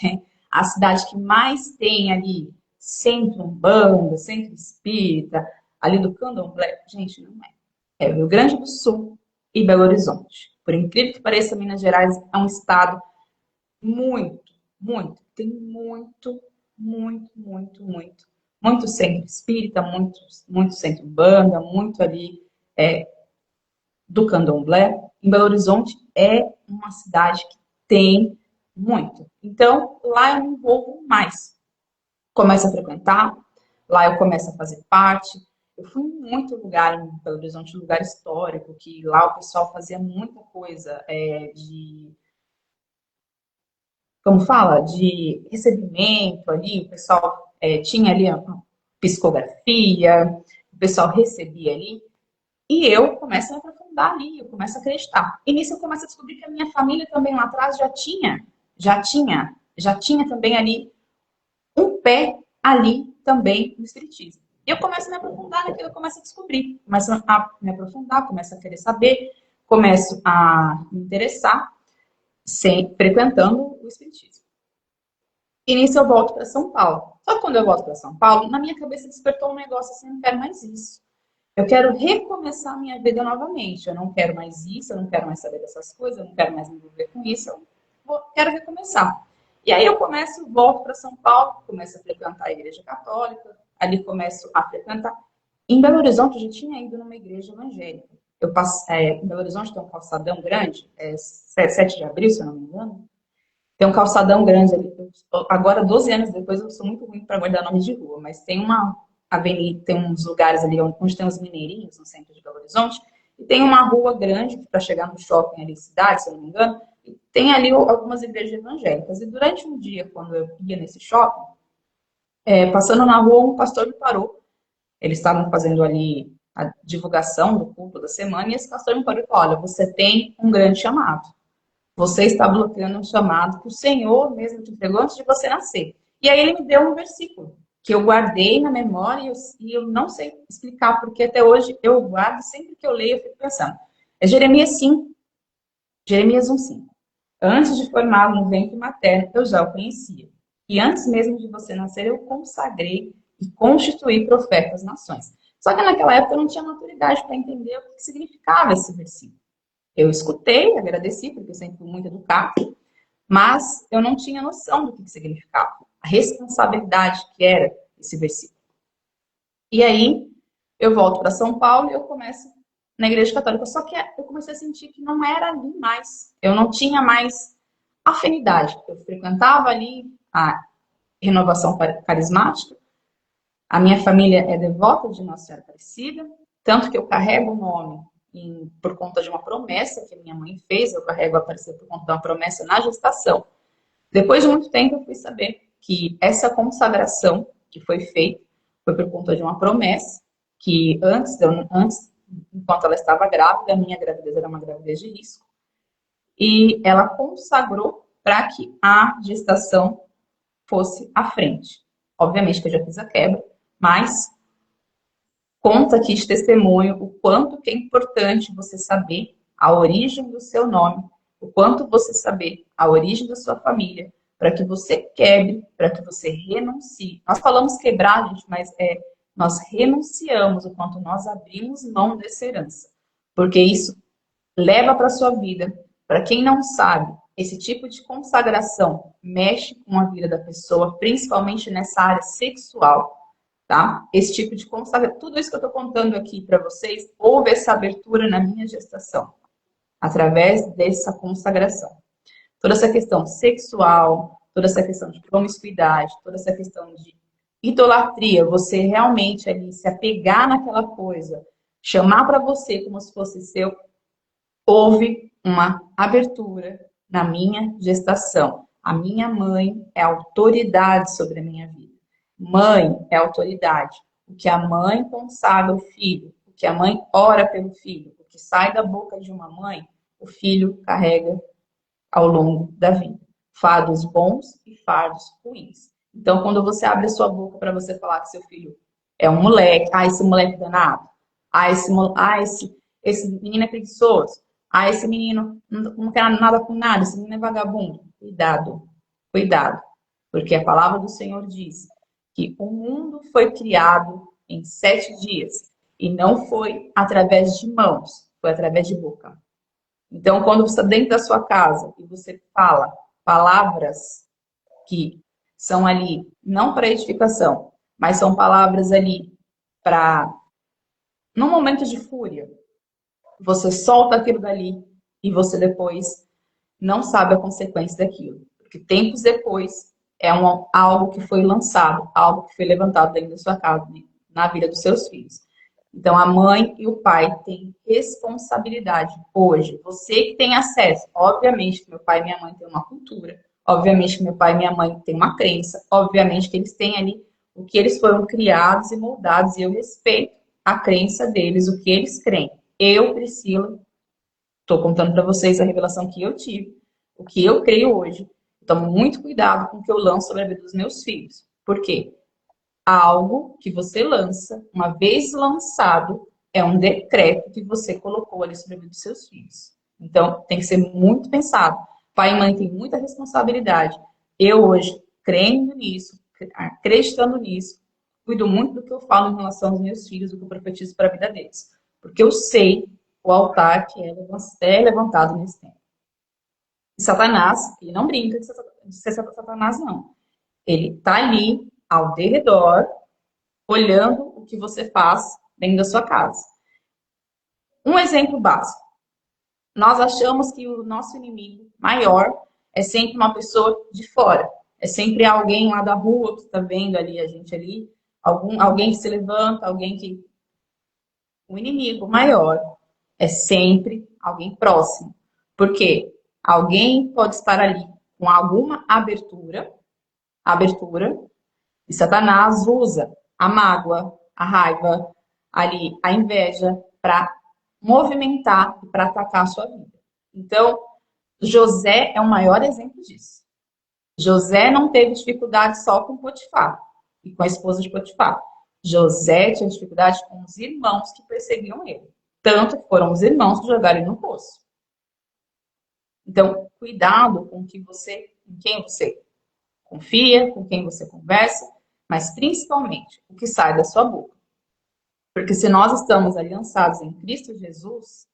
Speaker 2: a cidade que mais tem ali centro umbanda, centro espírita, ali do Candomblé. Gente, não é. É o Rio Grande do Sul e Belo Horizonte. Por incrível que pareça, Minas Gerais é um estado tem muito centro espírita, muito centro banda, muito ali do candomblé. Em Belo Horizonte é uma cidade que tem muito. Então, lá eu me envolvo mais. Começo a frequentar, lá eu começo a fazer parte. Eu fui em muito lugar em Belo Horizonte, lugar histórico, que lá o pessoal fazia muita coisa de como fala, de recebimento ali, o pessoal tinha ali a psicografia, o pessoal recebia ali, e eu começo a me aprofundar ali, eu começo a acreditar. E nisso eu começo a descobrir que a minha família também lá atrás já tinha também ali um pé ali também no espiritismo. E eu começo a me aprofundar naquilo, eu começo a descobrir, começo a me aprofundar, começo a querer saber, começo a me interessar, frequentando o espiritismo. E nisso eu volto para São Paulo. Só que quando eu volto para São Paulo, na minha cabeça despertou um negócio assim, eu não quero mais isso. Eu quero recomeçar a minha vida novamente. Eu não quero mais isso, eu não quero mais saber dessas coisas, eu não quero mais me envolver com isso, quero recomeçar. E aí eu volto para São Paulo, começo a frequentar a igreja católica, ali começo a frequentar. Em Belo Horizonte eu já tinha ido numa igreja evangélica. Em Belo Horizonte tem um calçadão grande, 7 de abril, se eu não me engano. Tem um calçadão grande ali. Agora, 12 anos depois, eu sou muito ruim para guardar nome de rua, mas tem uma avenida, tem uns lugares ali onde tem os mineirinhos, no centro de Belo Horizonte, e tem uma rua grande para chegar no shopping ali, cidade, se eu não me engano, e tem ali algumas igrejas evangélicas. E durante um dia, quando eu ia nesse shopping, passando na rua, um pastor me parou. Eles estavam fazendo ali a divulgação do culto da semana, e esse pastor me parou e falou: olha, você tem um grande chamado. Você está bloqueando um chamado que o Senhor mesmo te entregou antes de você nascer. E aí ele me deu um versículo que eu guardei na memória e eu não sei explicar, porque até hoje eu guardo, sempre que eu leio eu fico pensando. É Jeremias 5, Jeremias 1:5. Antes de formá-lo no ventre materno, eu já o conhecia. E antes mesmo de você nascer, eu consagrei e constituí profetas nações. Só que naquela época eu não tinha maturidade para entender o que significava esse versículo. Eu escutei, agradeci, porque eu sempre fui muito educada, mas eu não tinha noção do que significava, a responsabilidade que era esse versículo. E aí, eu volto para São Paulo e eu começo na Igreja Católica. Só que eu comecei a sentir que não era ali mais. Eu não tinha mais afinidade. Eu frequentava ali a renovação carismática. A minha família é devota de Nossa Senhora Aparecida, tanto que eu carrego o nome por conta de uma promessa que minha mãe fez, eu carrego a Aparecida por conta de uma promessa na gestação. Depois de muito tempo, eu fui saber que essa consagração que foi feita foi por conta de uma promessa que antes, enquanto ela estava grávida, a minha gravidez era uma gravidez de risco, e ela consagrou para que a gestação fosse à frente. Obviamente que eu já fiz a quebra, mas conta aqui de testemunho o quanto que é importante você saber a origem do seu nome, o quanto você saber a origem da sua família, para que você quebre, para que você renuncie. Nós falamos quebrar, gente, mas nós renunciamos o quanto nós abrimos mão dessa herança. Porque isso leva para a sua vida. Para quem não sabe, esse tipo de consagração mexe com a vida da pessoa, principalmente nessa área sexual. Tá? Esse tipo de consagração, tudo isso que eu estou contando aqui para vocês, houve essa abertura na minha gestação, através dessa consagração. Toda essa questão sexual, toda essa questão de promiscuidade, toda essa questão de idolatria, você realmente ali se apegar naquela coisa, chamar para você como se fosse seu, houve uma abertura na minha gestação. A minha mãe é autoridade sobre a minha vida. Mãe é autoridade. O que a mãe consagra o filho, o que a mãe ora pelo filho, o que sai da boca de uma mãe, o filho carrega ao longo da vida. Fardos bons e fardos ruins. Então, quando você abre a sua boca para você falar que seu filho é um moleque, esse moleque danado, esse menino é preguiçoso, esse menino não quer nada com nada, esse menino é vagabundo. Cuidado, cuidado. Porque a palavra do Senhor diz que o mundo foi criado em 7 dias e não foi através de mãos, foi através de boca. Então, quando você está dentro da sua casa e você fala palavras que são ali, não para edificação, mas são palavras ali para, num momento de fúria, você solta aquilo dali e você depois não sabe a consequência daquilo. Porque tempos depois é algo que foi lançado, algo que foi levantado dentro da sua casa, na vida dos seus filhos. Então, a mãe e o pai têm responsabilidade hoje. Você que tem acesso, obviamente que meu pai e minha mãe têm uma cultura, Obviamente que meu pai e minha mãe têm uma crença. Obviamente que eles têm ali o que eles foram criados e moldados. E eu respeito a crença deles, o que eles creem. Eu, Priscila, estou contando para vocês a revelação que eu tive, o que eu creio hoje. Tomo muito cuidado com o que eu lanço sobre a vida dos meus filhos. Por quê? Algo que você lança, uma vez lançado, é um decreto que você colocou ali sobre a vida dos seus filhos. Então, tem que ser muito pensado. Pai e mãe têm muita responsabilidade. Eu hoje, crendo nisso, acreditando nisso, cuido muito do que eu falo em relação aos meus filhos, do que eu profetizo para a vida deles. Porque eu sei o altar que é levantado nesse tempo. E Satanás, ele não brinca de ser Satanás, não. Ele está ali, ao derredor, olhando o que você faz dentro da sua casa. Um exemplo básico. Nós achamos que o nosso inimigo maior é sempre uma pessoa de fora. É sempre alguém lá da rua que está vendo ali a gente ali. Alguém que se levanta, alguém que... O inimigo maior é sempre alguém próximo. Por quê? Alguém pode estar ali com alguma abertura, e Satanás usa a mágoa, a raiva, ali, a inveja, para movimentar e para atacar a sua vida. Então, José é o maior exemplo disso. José não teve dificuldade só com Potifar e com a esposa de Potifar. José tinha dificuldade com os irmãos que perseguiam ele. Tanto que foram os irmãos que jogaram ele no poço. Então, cuidado com quem você confia, com quem você conversa, mas principalmente o que sai da sua boca. Porque se nós estamos aliançados em Cristo Jesus,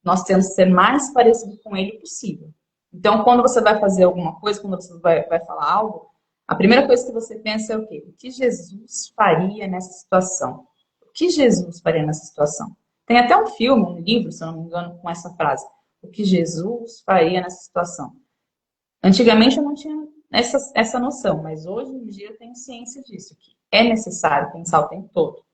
Speaker 2: nós temos que ser mais parecido com Ele possível. Então, quando você vai fazer alguma coisa, quando você vai falar algo, a primeira coisa que você pensa é o quê? O que Jesus faria nessa situação? O que Jesus faria nessa situação? Tem até um filme, um livro, se eu não me engano, com essa frase. O que Jesus faria nessa situação? Antigamente eu não tinha essa noção, mas hoje em dia eu tenho ciência disso, que é necessário pensar o tempo todo.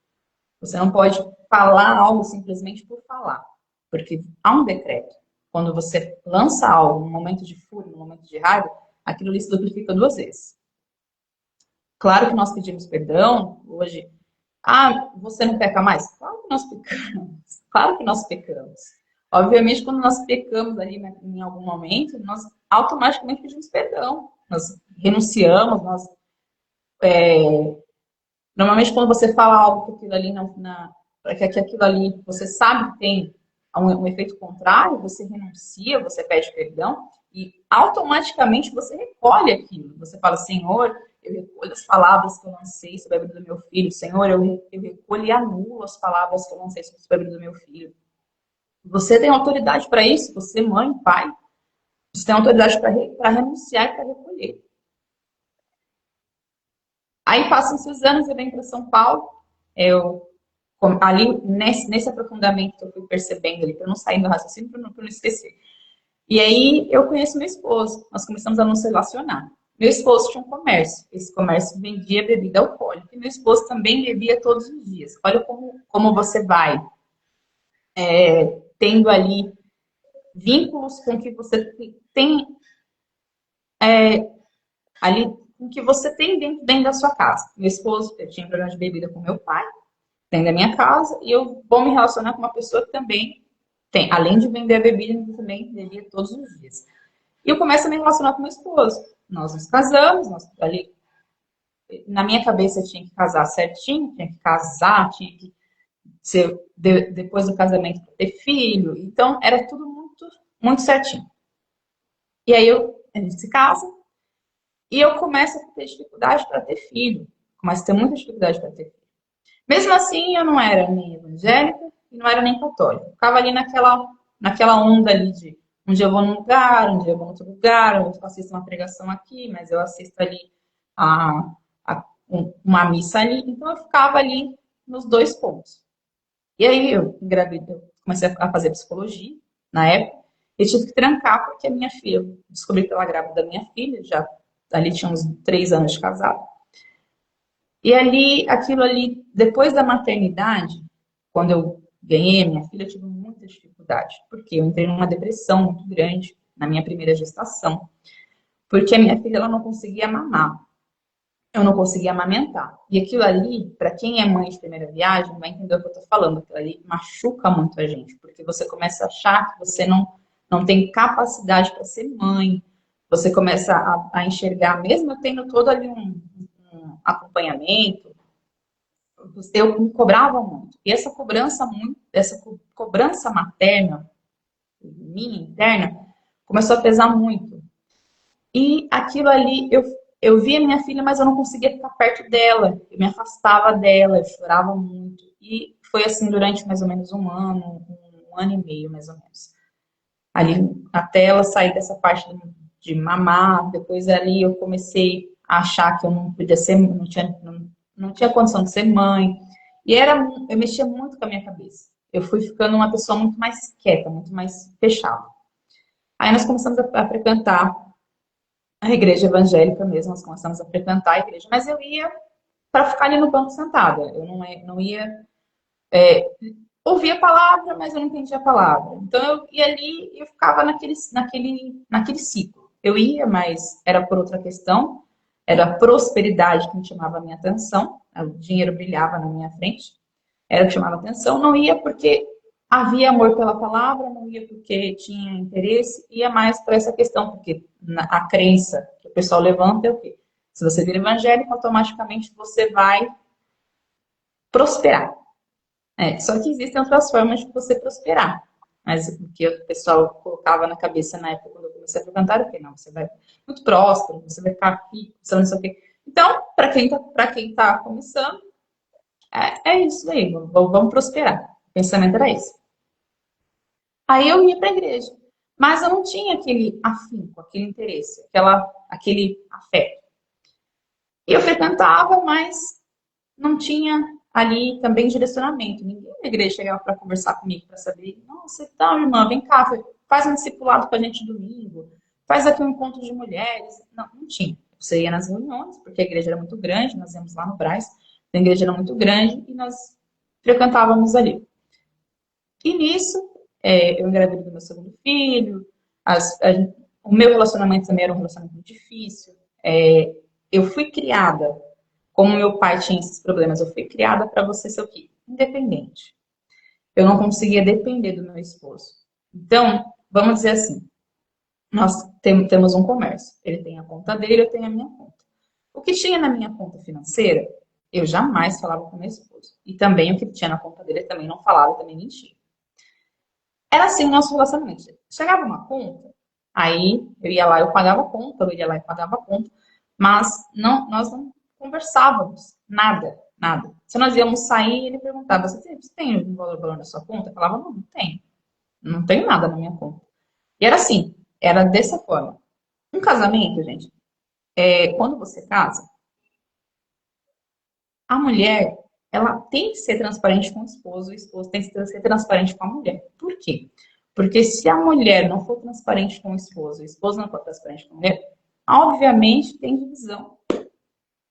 Speaker 2: Você não pode falar algo simplesmente por falar, porque há um decreto. Quando você lança algo num momento de fúria, num momento de raiva, aquilo ali se duplica 2 vezes. Claro que nós pedimos perdão hoje. Ah, você não peca mais? Claro que nós pecamos. Claro que nós pecamos. Obviamente, quando nós pecamos ali em algum momento, nós automaticamente pedimos perdão. Nós renunciamos, normalmente quando você fala algo que aquilo ali que aquilo ali você sabe que tem um efeito contrário, você renuncia, você pede perdão e automaticamente você recolhe aquilo. Você fala, Senhor, eu recolho as palavras que eu lancei sobre a vida do meu filho. Senhor, eu recolho e anulo as palavras que eu lancei sobre a vida do meu filho. Você tem autoridade para isso, você, mãe, pai. Você tem autoridade para renunciar e para recolher. Aí passam-se os anos, eu venho para São Paulo. Ali, nesse aprofundamento que eu fui percebendo ali, para não sair do raciocínio, para não esquecer. E aí eu conheço meu esposo, nós começamos a nos relacionar. Meu esposo tinha um comércio, esse comércio vendia bebida alcoólica, e meu esposo também bebia todos os dias. Olha como você vai tendo ali vínculos com que você tem ali, com que você tem dentro da sua casa. Meu esposo, eu tinha problema de bebida com meu pai, dentro da minha casa, e eu vou me relacionar com uma pessoa que também tem, além de vender a bebida, eu também bebia todos os dias. E eu começo a me relacionar com meu esposo. Nós nos casamos, ali, na minha cabeça eu tinha que casar certinho, tinha que casar, tinha que ser, depois do casamento, ter filho. Então, era tudo muito, muito certinho. E aí a gente se casa e eu começo a ter dificuldade para ter filho. Começo a ter muita dificuldade para ter filho. Mesmo assim, eu não era nem evangélica e não era nem católica. Eu ficava ali naquela onda ali de um dia eu vou num lugar, um dia eu vou em outro lugar, eu assisto uma pregação aqui, mas eu assisto ali uma missa ali. Então, eu ficava ali nos 2 pontos. E aí, eu engravidei, eu comecei a fazer psicologia na época, e tive que trancar porque a minha filha, eu descobri que ela grávida da minha filha, já ali tinha uns 3 anos de casado. E ali, aquilo ali, depois da maternidade, quando eu ganhei a minha filha, eu tive muita dificuldade, porque eu entrei numa depressão muito grande na minha primeira gestação. porque a minha filha ela não conseguia mamar. Eu não conseguia amamentar. E aquilo ali, para quem é mãe de primeira viagem, vai entender o que eu estou falando. Aquilo ali machuca muito a gente, porque você começa a achar que você não tem capacidade para ser mãe. Você começa a enxergar, mesmo eu tendo todo ali um acompanhamento, eu me cobrava muito. E essa cobrança materna, minha interna, começou a pesar muito. E aquilo ali, eu via minha filha, mas eu não conseguia ficar perto dela. Eu me afastava dela, eu chorava muito. E foi assim durante mais ou menos um ano e meio, mais ou menos. Ali, até ela sair dessa parte de mamar, depois ali eu comecei a achar que eu não podia ser, não tinha condição de ser mãe. E eu mexia muito com a minha cabeça. Eu fui ficando uma pessoa muito mais quieta, muito mais fechada. Aí nós começamos a frequentar a igreja evangélica mesmo, nós começamos a frequentar a igreja, mas eu ia para ficar ali no banco sentada. Eu não ia ouvir a palavra, mas eu não entendia a palavra. Então eu ia ali e eu ficava naquele ciclo. Eu ia, mas era por outra questão, era a prosperidade que me chamava a minha atenção, o dinheiro brilhava na minha frente, era o que chamava a atenção. Não ia porque havia amor pela palavra, não ia porque tinha interesse, ia mais por essa questão, porque a crença que o pessoal levanta é o quê? Se você vira evangélico, automaticamente você vai prosperar. Só que existem outras formas de você prosperar. Mas o que o pessoal colocava na cabeça na época quando eu comecei a frequentar era o quê? Não, você vai muito próspero, você vai ficar rico, você não sei o quê. Então, para quem tá começando, é isso aí, vamos prosperar. O pensamento era esse. Aí eu ia para a igreja, mas eu não tinha aquele afinco, aquele interesse, aquele afeto. E eu frequentava, mas não tinha ali também direcionamento. Ninguém na igreja chegava para conversar comigo para saber, nossa, então, irmã, vem cá, faz um discipulado com a gente domingo, faz aqui um encontro de mulheres. Não tinha. Você ia nas reuniões, porque a igreja era muito grande, nós íamos lá no Brás, a igreja era muito grande e nós frequentávamos ali. E nisso, eu engravidei do meu segundo filho, o meu relacionamento também era um relacionamento muito difícil. Eu fui criada, como meu pai tinha esses problemas, eu fui criada para você ser o quê? Independente. Eu não conseguia depender do meu esposo. Então, vamos dizer assim, nós temos um comércio. Ele tem a conta dele, eu tenho a minha conta. O que tinha na minha conta financeira, eu jamais falava com meu esposo. E também o que tinha na conta dele, eu também não falava, eu também mentia. Era assim o nosso relacionamento. Chegava uma conta, aí eu ia lá, eu pagava a conta, eu ia lá e pagava a conta, mas nós não conversávamos nada, nada. Se nós íamos sair, ele perguntava, você tem um valor na sua conta? Eu falava, não tenho. Não tenho nada na minha conta. E era assim, era dessa forma. Um casamento, gente, quando você casa, a mulher, ela tem que ser transparente com o esposo tem que ser transparente com a mulher. Por quê? Porque se a mulher não for transparente com o esposo não for transparente com a mulher, obviamente tem divisão.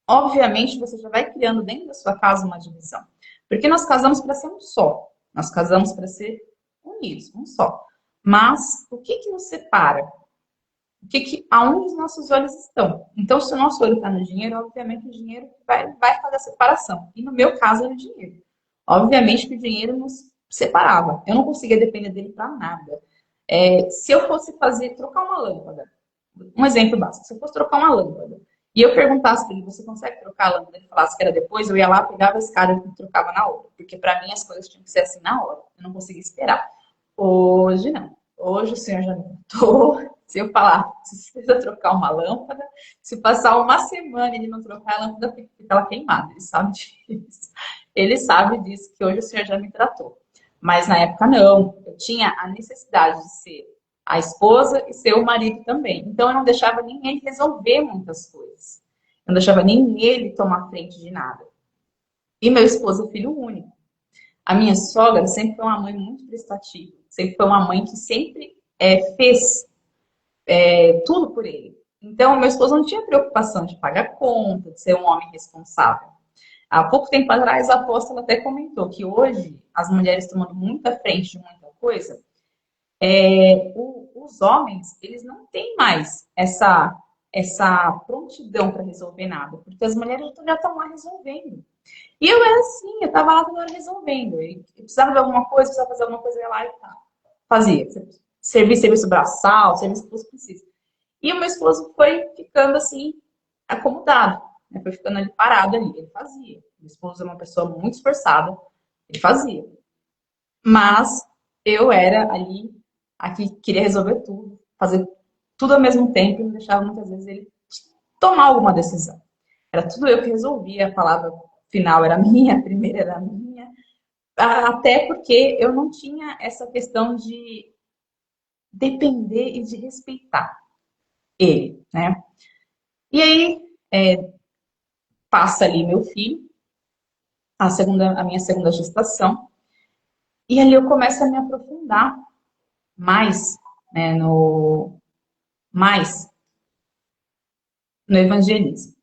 Speaker 2: Obviamente você já vai criando dentro da sua casa uma divisão. Porque nós casamos para ser um só. Nós casamos para ser unidos, um só. Mas o que nos separa? Aonde os nossos olhos estão. Então, se o nosso olho está no dinheiro, obviamente o dinheiro vai fazer a separação. E no meu caso era o dinheiro. Obviamente que o dinheiro nos separava. Eu não conseguia depender dele para nada. Se eu fosse trocar uma lâmpada, um exemplo básico, se eu fosse trocar uma lâmpada, e eu perguntasse para ele, você consegue trocar a lâmpada? Ele falasse que era depois, eu ia lá, pegava a escada e trocava na hora. Porque para mim as coisas tinham que ser assim na hora. Eu não conseguia esperar. Hoje não. Hoje o senhor já me contou. Se eu falar, se precisa trocar uma lâmpada, se passar uma semana e ele não trocar a lâmpada, fica ela queimada. Ele sabe disso. Ele sabe disso, que hoje o senhor já me tratou. Mas na época não. Eu tinha a necessidade de ser a esposa e ser o marido também. Então eu não deixava nem ele resolver muitas coisas. Eu não deixava nem ele tomar frente de nada. E meu esposo é filho único. A minha sogra sempre foi uma mãe muito prestativa. Sempre foi uma mãe que sempre fez tudo por ele. Então, meu esposo não tinha preocupação de pagar conta, de ser um homem responsável. Há pouco tempo atrás, a apóstola até comentou que hoje, as mulheres tomando muita frente de muita coisa, os homens, eles não têm mais essa prontidão para resolver nada, porque as mulheres já estão lá resolvendo. E eu era assim, eu estava lá toda hora resolvendo. Eu precisava de alguma coisa, precisava fazer alguma coisa, eu ia lá e tá. Fazia. Serviço braçal, serviço que fosse preciso. E o meu esposo foi ficando assim, acomodado, né? Foi ficando ali parado ali. Ele fazia. Meu esposo é uma pessoa muito esforçada, ele fazia. Mas eu era ali, aqui queria resolver tudo, fazer tudo ao mesmo tempo, e não deixava muitas vezes ele tomar alguma decisão. Era tudo eu que resolvia, a palavra final era minha, a primeira era minha, até porque eu não tinha essa questão de depender e de respeitar ele, né? E aí, passa ali meu filho, a minha segunda gestação, e ali eu começo a me aprofundar mais, né, mais no evangelismo.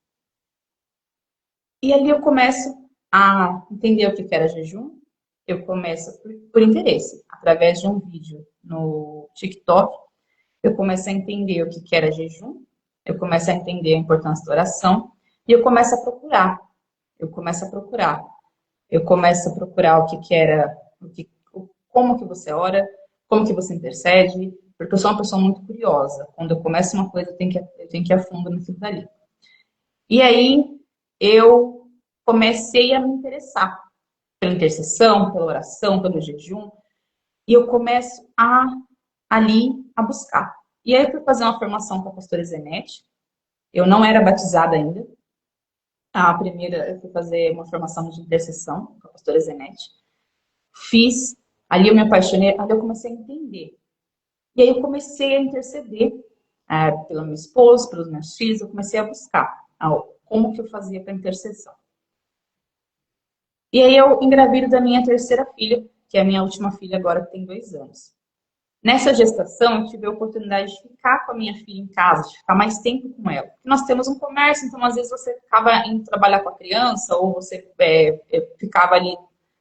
Speaker 2: E ali eu começo a entender o que era jejum. Eu começo por interesse, através de um vídeo no TikTok, eu começo a entender o que era jejum, eu começo a entender a importância da oração, e eu começo a procurar. Eu começo a procurar. Eu começo a procurar o que era, como que você ora, como que você intercede, porque eu sou uma pessoa muito curiosa. Quando eu começo uma coisa, eu tenho que ir a fundo naquilo dali. E aí eu comecei a me interessar pela intercessão, pela oração, pelo jejum, e eu começo ali a buscar. E aí eu fui fazer uma formação com a pastora Zenete. Eu não era batizada ainda. A primeira, eu fui fazer uma formação de intercessão com a pastora Zenete. Fiz, ali eu me apaixonei, ali eu comecei a entender. E aí eu comecei a interceder pelo meu esposo, pelos meus filhos, eu comecei a buscar como que eu fazia para intercessão. E aí eu engravido da minha terceira filha, que é a minha última filha agora, que tem 2 anos. Nessa gestação, eu tive a oportunidade de ficar com a minha filha em casa, de ficar mais tempo com ela. Porque nós temos um comércio, então às vezes você ficava indo trabalhar com a criança, ou você ficava ali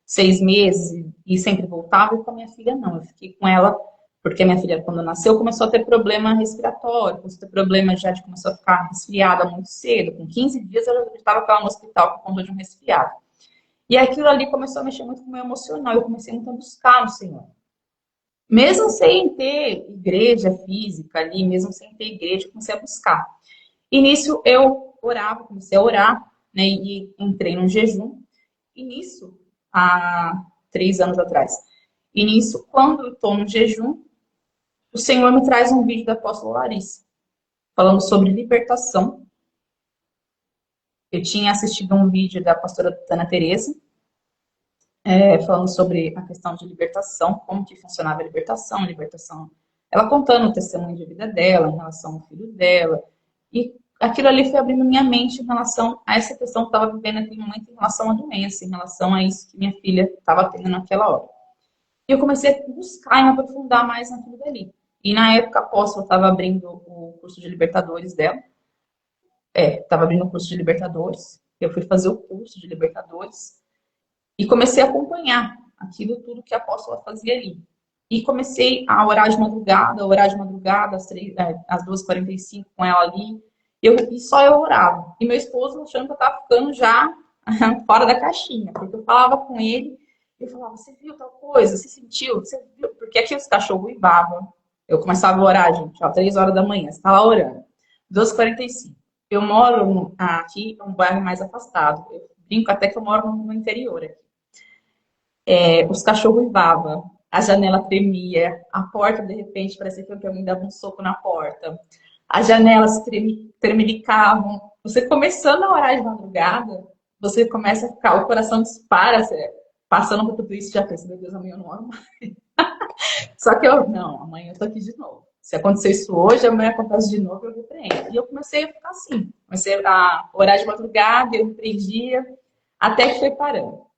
Speaker 2: 6 meses e sempre voltava, e com a minha filha não. Eu fiquei com ela porque a minha filha, quando nasceu, começou a ter problema respiratório, começou a ter problema já de começou a ficar resfriada muito cedo. Com 15 dias, ela estava com ela no hospital por conta de um resfriado. E aquilo ali começou a mexer muito com o meu emocional. Eu comecei muito a buscar no Senhor. Mesmo sem ter igreja física ali, mesmo sem ter igreja, eu comecei a buscar. E nisso eu orava, comecei a orar, né? E entrei num jejum. E nisso, há 3 anos atrás. E nisso, quando eu estou no jejum, o Senhor me traz um vídeo da apóstola Larissa, falando sobre libertação. Eu tinha assistido um vídeo da pastora Ana Teresa, falando sobre a questão de libertação, como que funcionava a libertação, ela contando o testemunho de vida dela, em relação ao filho dela, e aquilo ali foi abrindo minha mente em relação a essa questão que eu estava vivendo naquele momento, em relação à doença, em relação a isso que minha filha estava tendo naquela hora. E eu comecei a buscar e me aprofundar mais naquilo dali. E na época, a apóstola estava abrindo o curso de Libertadores dela, estava abrindo o curso de Libertadores, eu fui fazer o curso de Libertadores, e comecei a acompanhar aquilo tudo que a apóstola fazia ali. E comecei a orar de madrugada, às 2h45 com ela ali. E só eu orava. E meu esposo achando que eu estava ficando já fora da caixinha. Porque eu falava com ele, e eu falava, você viu tal coisa? Você sentiu? Você viu? Porque aqui os cachorros uivavam. Eu começava a orar, gente, 3 horas da manhã. Você está lá orando. 2h45. Eu moro aqui, em um bairro mais afastado. Eu brinco até que eu moro no interior aqui. Os cachorros uivavam, a janela tremia, a porta, de repente, parecia que alguém dava um soco na porta. As janelas tremelicavam. Você começando a orar de madrugada, você começa a ficar, o coração dispara, passando por tudo isso, já pensa, meu Deus, amanhã eu não oro mais. Só que amanhã eu tô aqui de novo. Se acontecer isso hoje, amanhã acontece de novo, eu repreendo. E eu comecei a ficar assim. Comecei a orar de madrugada, eu repreendia, até que foi parando.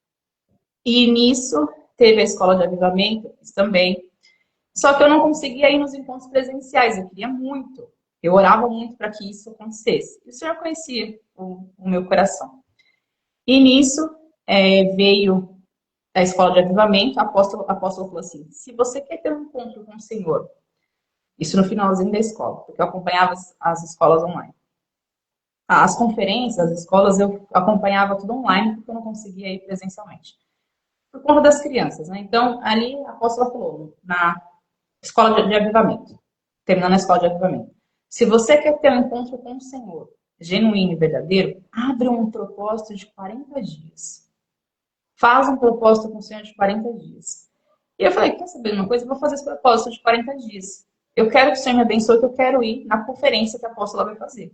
Speaker 2: E nisso, teve a escola de avivamento, eu fiz também. Só que eu não conseguia ir nos encontros presenciais, eu queria muito. Eu orava muito para que isso acontecesse. E o Senhor conhecia o meu coração. E nisso, veio a escola de avivamento, a apóstola falou assim, se você quer ter um encontro com o Senhor, isso no finalzinho da escola, porque eu acompanhava as escolas online. As conferências, as escolas, eu acompanhava tudo online, porque eu não conseguia ir presencialmente. Por conta das crianças, né? Então, ali a apóstola falou, na escola de avivamento, terminando a escola de avivamento. Se você quer ter um encontro com o Senhor, genuíno e verdadeiro, abre um propósito de 40 dias. Faz um propósito com o Senhor de 40 dias. E eu falei, quer saber de uma coisa? Eu vou fazer esse propósito de 40 dias. Eu quero que o Senhor me abençoe, que eu quero ir na conferência que a apóstola vai fazer.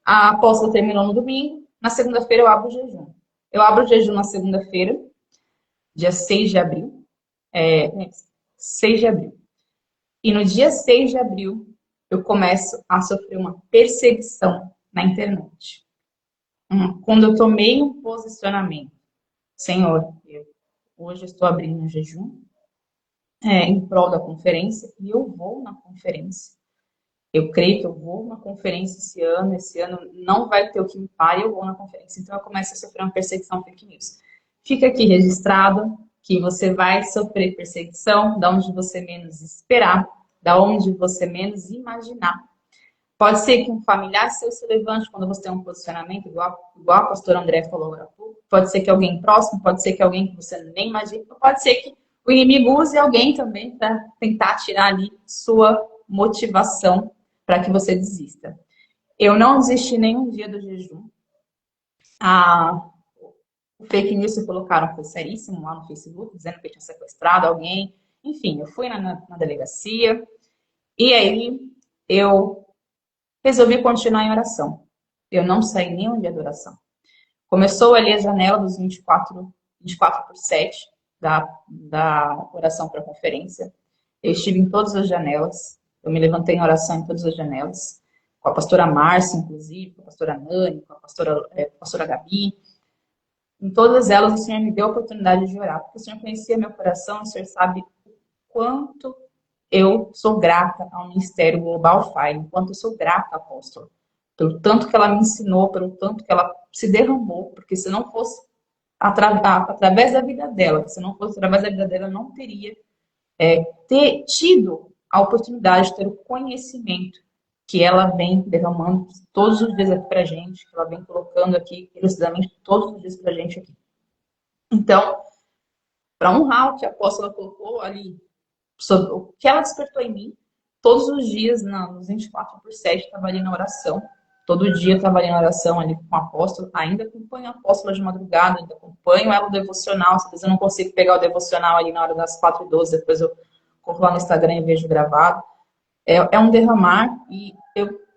Speaker 2: A apóstola terminou no domingo, na segunda-feira eu abro o jejum. Eu abro o jejum na segunda-feira, dia 6 de abril. 6 de abril. E no dia 6 de abril, eu começo a sofrer uma perseguição na internet. Quando eu tomei um posicionamento, Senhor, hoje eu estou abrindo um jejum em prol da conferência e eu vou na conferência. Eu creio que eu vou na conferência esse ano não vai ter o que me pare, eu vou na conferência. Então eu começo a sofrer uma perseguição fake news. Fica aqui registrado que você vai sofrer perseguição da onde você menos esperar, da onde você menos imaginar. Pode ser que um familiar seu se levante quando você tem um posicionamento, igual a pastora André falou agora há pouco. Pode ser que alguém próximo, pode ser que alguém que você nem imagina, pode ser que o inimigo use alguém também para tentar tirar ali sua motivação para que você desista. Eu não desisti nenhum dia do jejum. O fake news que colocaram foi seríssimo lá no Facebook, dizendo que eu tinha sequestrado alguém. Enfim, eu fui na delegacia e aí eu resolvi continuar em oração. Eu não saí nenhum dia de oração. Começou ali a janela dos 24/7 da oração para a conferência. Eu estive em todas as janelas. Eu me levantei em oração em todas as janelas. Com a pastora Márcia, inclusive, com a pastora Nani, com a pastora Gabi. Em todas elas, o Senhor me deu a oportunidade de orar, porque o Senhor conhecia meu coração, o Senhor sabe o quanto eu sou grata ao Ministério Global Fire, o quanto eu sou grata, apóstola, pelo tanto que ela me ensinou, pelo tanto que ela se derramou, porque se não fosse através da vida dela, se não fosse através da vida dela, eu não teria tido a oportunidade de ter o conhecimento que ela vem derramando todos os dias aqui pra gente, que ela vem colocando aqui elucidamente todos os dias pra gente aqui. Então, para honrar o que a apóstola colocou ali, sobre o que ela despertou em mim, todos os dias, nos 24/7, estava ali na oração. Todo dia estava ali na oração ali com o apóstolo. Ainda acompanho a apóstola de madrugada, ainda acompanho ela no devocional. Às vezes eu não consigo pegar o devocional ali na hora das 4h12, depois eu corro lá no Instagram e vejo gravado. É um derramar e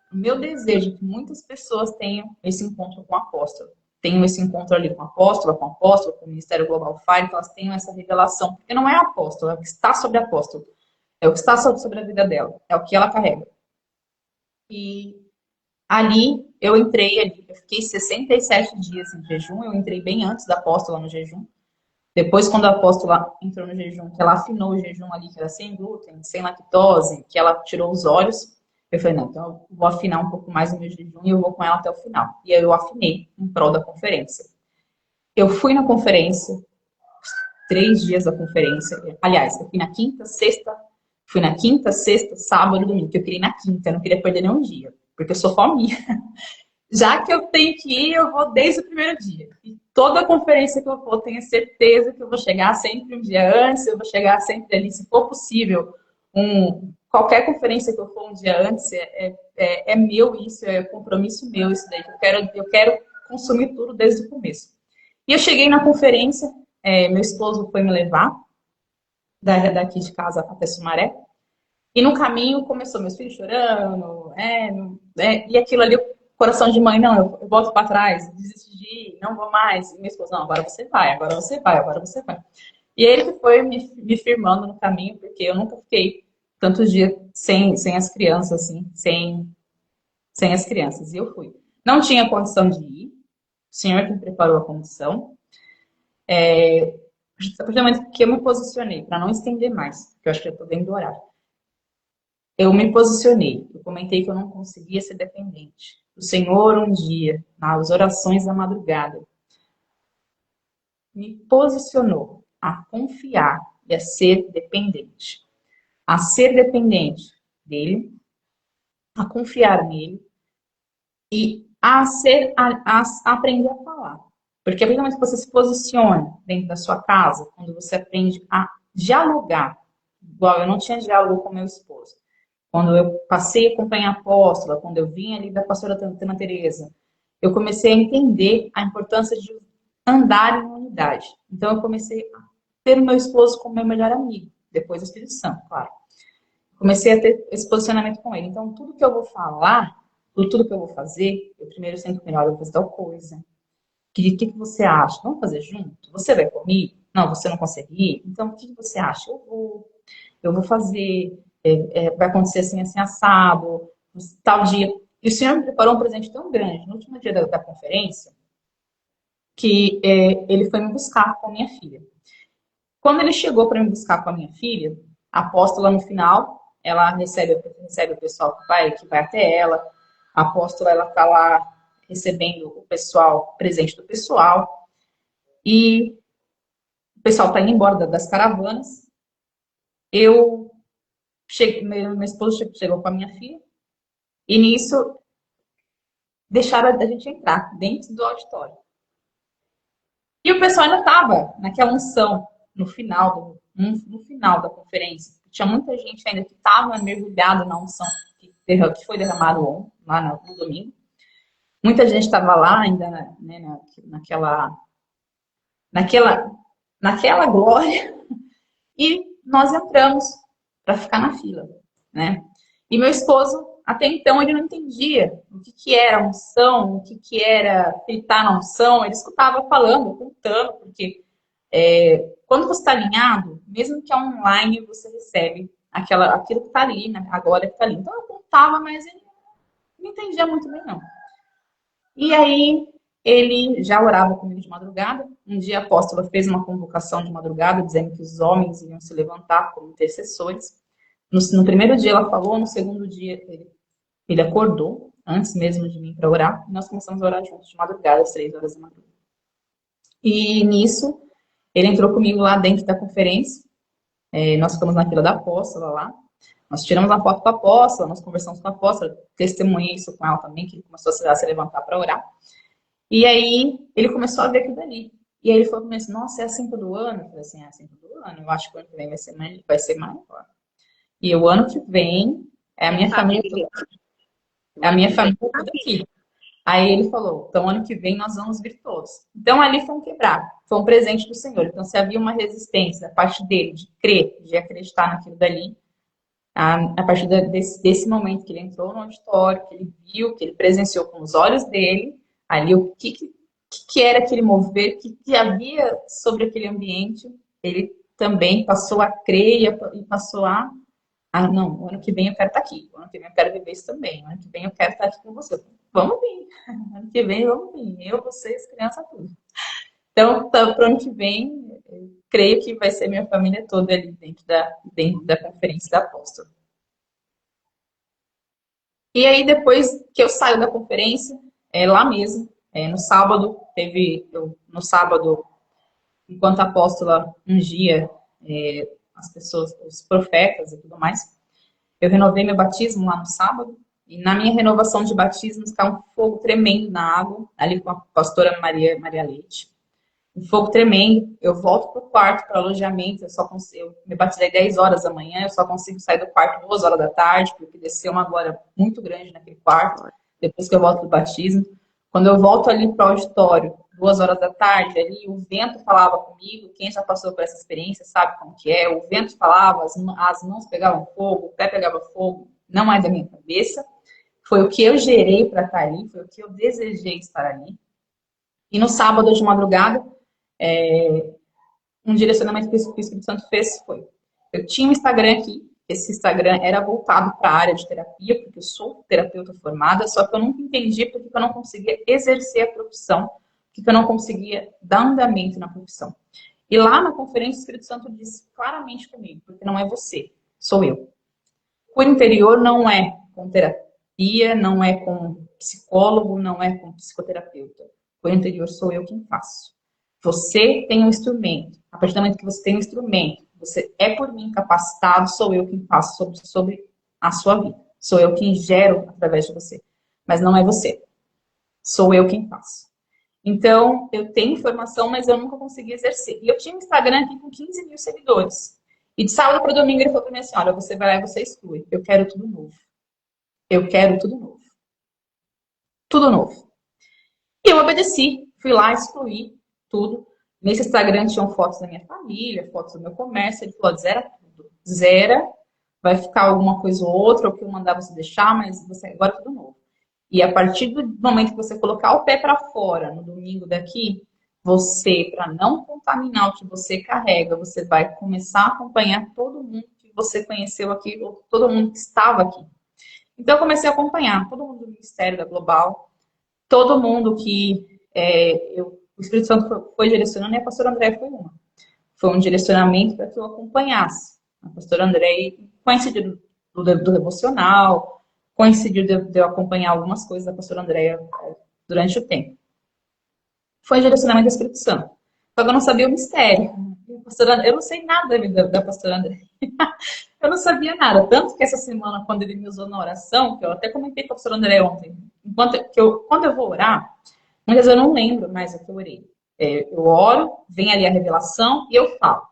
Speaker 2: meu desejo é que muitas pessoas tenham esse encontro com o apóstolo. Tenham esse encontro ali com o apóstolo, com o Ministério Global Fire, que elas tenham essa revelação. Porque não é a apóstolo, é o que está sobre a apóstolo. É o que está sobre a vida dela. É o que ela carrega. E ali, eu fiquei 67 dias em jejum. Eu entrei bem antes da apóstola no jejum. Depois, quando a apóstola entrou no jejum, que ela afinou o jejum ali, que era sem glúten, sem lactose, que ela tirou os óleos, eu falei, não, então eu vou afinar um pouco mais o meu jejum e eu vou com ela até o final. E aí eu afinei em prol da conferência. Eu fui na conferência, 3 dias da conferência. Aliás, eu fui na quinta, sexta, sábado e domingo, que eu queria ir na quinta, eu não queria perder nenhum dia, porque eu sou fominha. Já que eu tenho que ir, eu vou desde o primeiro dia. E toda conferência que eu for, tenho certeza que eu vou chegar sempre um dia antes, eu vou chegar sempre ali, se for possível. Qualquer conferência que eu for um dia antes, é meu isso, é compromisso meu isso daí. Eu quero consumir tudo desde o começo. E eu cheguei na conferência, meu esposo foi me levar, daqui de casa até Sumaré. E no caminho começou meus filhos chorando, e aquilo ali, coração de mãe, não, eu volto para trás, desisto de ir, não vou mais. E minha esposa, não, agora você vai, agora você vai, agora você vai. E ele que foi me firmando no caminho, porque eu nunca fiquei tantos dias sem as crianças, assim, sem as crianças. E eu fui. Não tinha condição de ir, o senhor que me preparou a condição. A partir do momento que eu me posicionei, para não estender mais, porque eu acho que eu estou dentro do horário. Eu me posicionei, eu comentei que eu não conseguia ser dependente. O Senhor, um dia, nas orações da madrugada, me posicionou a confiar e a ser dependente. A ser dependente dele, a confiar nele e a aprender a falar. Porque a partir do momento que você se posiciona dentro da sua casa, quando você aprende a dialogar, igual eu não tinha diálogo com meu esposo. Quando eu passei a acompanhar a apóstola, quando eu vim ali da pastora Tana Teresa, eu comecei a entender a importância de andar em unidade. Então eu comecei a ter o meu esposo como meu melhor amigo, depois do Espírito Santo, claro. Comecei a ter esse posicionamento com ele. Então tudo que eu vou falar, tudo que eu vou fazer, eu primeiro sempre melhor, eu vou fazer tal coisa. O que você acha? Vamos fazer junto? Você vai comigo? Não, você não consegue ir? Então, o que você acha? Eu vou fazer, vai acontecer assim, assim, assado, tal dia. E o senhor me preparou um presente tão grande no último dia da conferência, que ele foi me buscar com a minha filha. Quando ele chegou para me buscar com a minha filha, a apóstola no final, ela recebe o pessoal que vai até ela, a apóstola ela está lá recebendo o pessoal, presente do pessoal, e o pessoal está indo embora das caravanas. Meu esposo chegou com a minha filha, e nisso deixaram a gente entrar dentro do auditório. E o pessoal ainda estava naquela unção no final da conferência. Tinha muita gente ainda que estava mergulhada na unção que foi derramado lá no domingo. Muita gente estava lá ainda, né, naquela glória. E nós entramos para ficar na fila, né? E meu esposo, até então, ele não entendia o que era unção, o que era fritar na unção. Ele escutava falando, contando, porque quando você está alinhado, mesmo que é online, você recebe aquilo que está ali, né? A glória que está ali. Então eu contava, mas ele não entendia muito bem, não. E aí, ele já orava comigo de madrugada. Um dia a apóstola fez uma convocação de madrugada, dizendo que os homens iam se levantar como intercessores. No primeiro dia ela falou, no segundo dia ele acordou, antes mesmo de mim para orar, e nós começamos a orar juntos de madrugada, às 3 horas da madrugada. E nisso, ele entrou comigo lá dentro da conferência, nós ficamos na fila da apóstola lá, nós tiramos a foto com a apóstola, nós conversamos com a apóstola, testemunhei isso com ela também, que ele começou a se levantar para orar. E aí, ele começou a ver aquilo dali. E aí ele falou para mim assim, nossa, é assim todo ano? Eu falei assim, é assim todo ano, eu acho que o ano que vem vai ser maior. E o ano que vem, é a minha família toda. É a minha família toda aqui. Aí ele falou, então ano que vem nós vamos vir todos. Então ali foi um quebrar, foi um presente do Senhor. Então se havia uma resistência da parte dele de crer, de acreditar naquilo dali, a partir desse momento que ele entrou no auditório, que ele viu, que ele presenciou com os olhos dele, ali o que era aquele mover, o que havia sobre aquele ambiente, ele também passou a crer e passou não, o ano que vem eu quero estar aqui, o ano que vem eu quero viver isso também, o ano que vem eu quero estar aqui com você. Vamos vir, o ano que vem vamos vir, eu, vocês, criança, tudo. Então, para o ano que vem, eu creio que vai ser minha família toda ali dentro da conferência da apóstola. E aí, depois que eu saio da conferência, lá mesmo, no sábado, no sábado, enquanto a apóstola ungia as pessoas, os profetas e tudo mais, eu renovei meu batismo lá no sábado, e na minha renovação de batismo está um fogo tremendo na água, ali com a pastora Maria Leite. Um fogo tremendo, eu volto para o quarto, para o alojamento, eu me batizei 10 horas da manhã, eu só consigo sair do quarto 2 horas da tarde, porque desceu uma glória muito grande naquele quarto, depois que eu volto do batismo. Quando eu volto ali para o auditório, 2 horas da tarde, ali o vento falava comigo, quem já passou por essa experiência sabe como que é, o vento falava, as mãos pegavam fogo, o pé pegava fogo, não é da minha cabeça, foi o que eu gerei para estar ali, foi o que eu desejei estar ali. E no sábado de madrugada, um direcionamento que o Espírito Santo fez foi, eu tinha um Instagram aqui, esse Instagram era voltado para a área de terapia, porque eu sou terapeuta formada, só que eu nunca entendi porque eu não conseguia exercer a profissão, porque eu não conseguia dar andamento na profissão. E lá na conferência o Espírito Santo disse claramente comigo, porque não é você, sou eu. O interior não é com terapia, não é com psicólogo, não é com psicoterapeuta. O interior sou eu quem faço. Você tem um instrumento. A partir do momento que você tem um instrumento, você é por mim capacitado, sou eu quem faço sobre a sua vida. Sou eu quem gero através de você. Mas não é você. Sou eu quem faço. Então, eu tenho informação, mas eu nunca consegui exercer. E eu tinha um Instagram aqui com 15 mil seguidores. E de sábado para domingo ele falou para mim assim, olha, você vai lá e você exclui. Eu quero tudo novo. Eu quero tudo novo. Tudo novo. E eu obedeci. Fui lá, excluí tudo. Nesse Instagram tinham fotos da minha família, fotos do meu comércio. Ele falou, zera tudo. Zera, vai ficar alguma coisa ou outra, ou que eu mandar você deixar, mas você agora é tudo novo. E a partir do momento que você colocar o pé para fora, no domingo daqui, você, para não contaminar o que você carrega, você vai começar a acompanhar todo mundo que você conheceu aqui, ou todo mundo que estava aqui. Então, eu comecei a acompanhar todo mundo do Ministério da Global, todo mundo que o Espírito Santo foi direcionando, e a pastora Andréia foi uma. Foi um direcionamento para que eu acompanhasse. A pastora Andréia coincidiu do devocional, coincidiu de eu acompanhar algumas coisas da pastora Andréia durante o tempo. Foi um direcionamento do Espírito Santo. Só que eu não sabia o mistério. Eu não sei nada da vida da pastora Andréia. Eu não sabia nada. Tanto que essa semana, quando ele me usou na oração, que eu até comentei com a pastora Andréia ontem, quando eu vou orar, muitas vezes eu não lembro mais o que eu orei. Eu oro, vem ali a revelação e eu falo.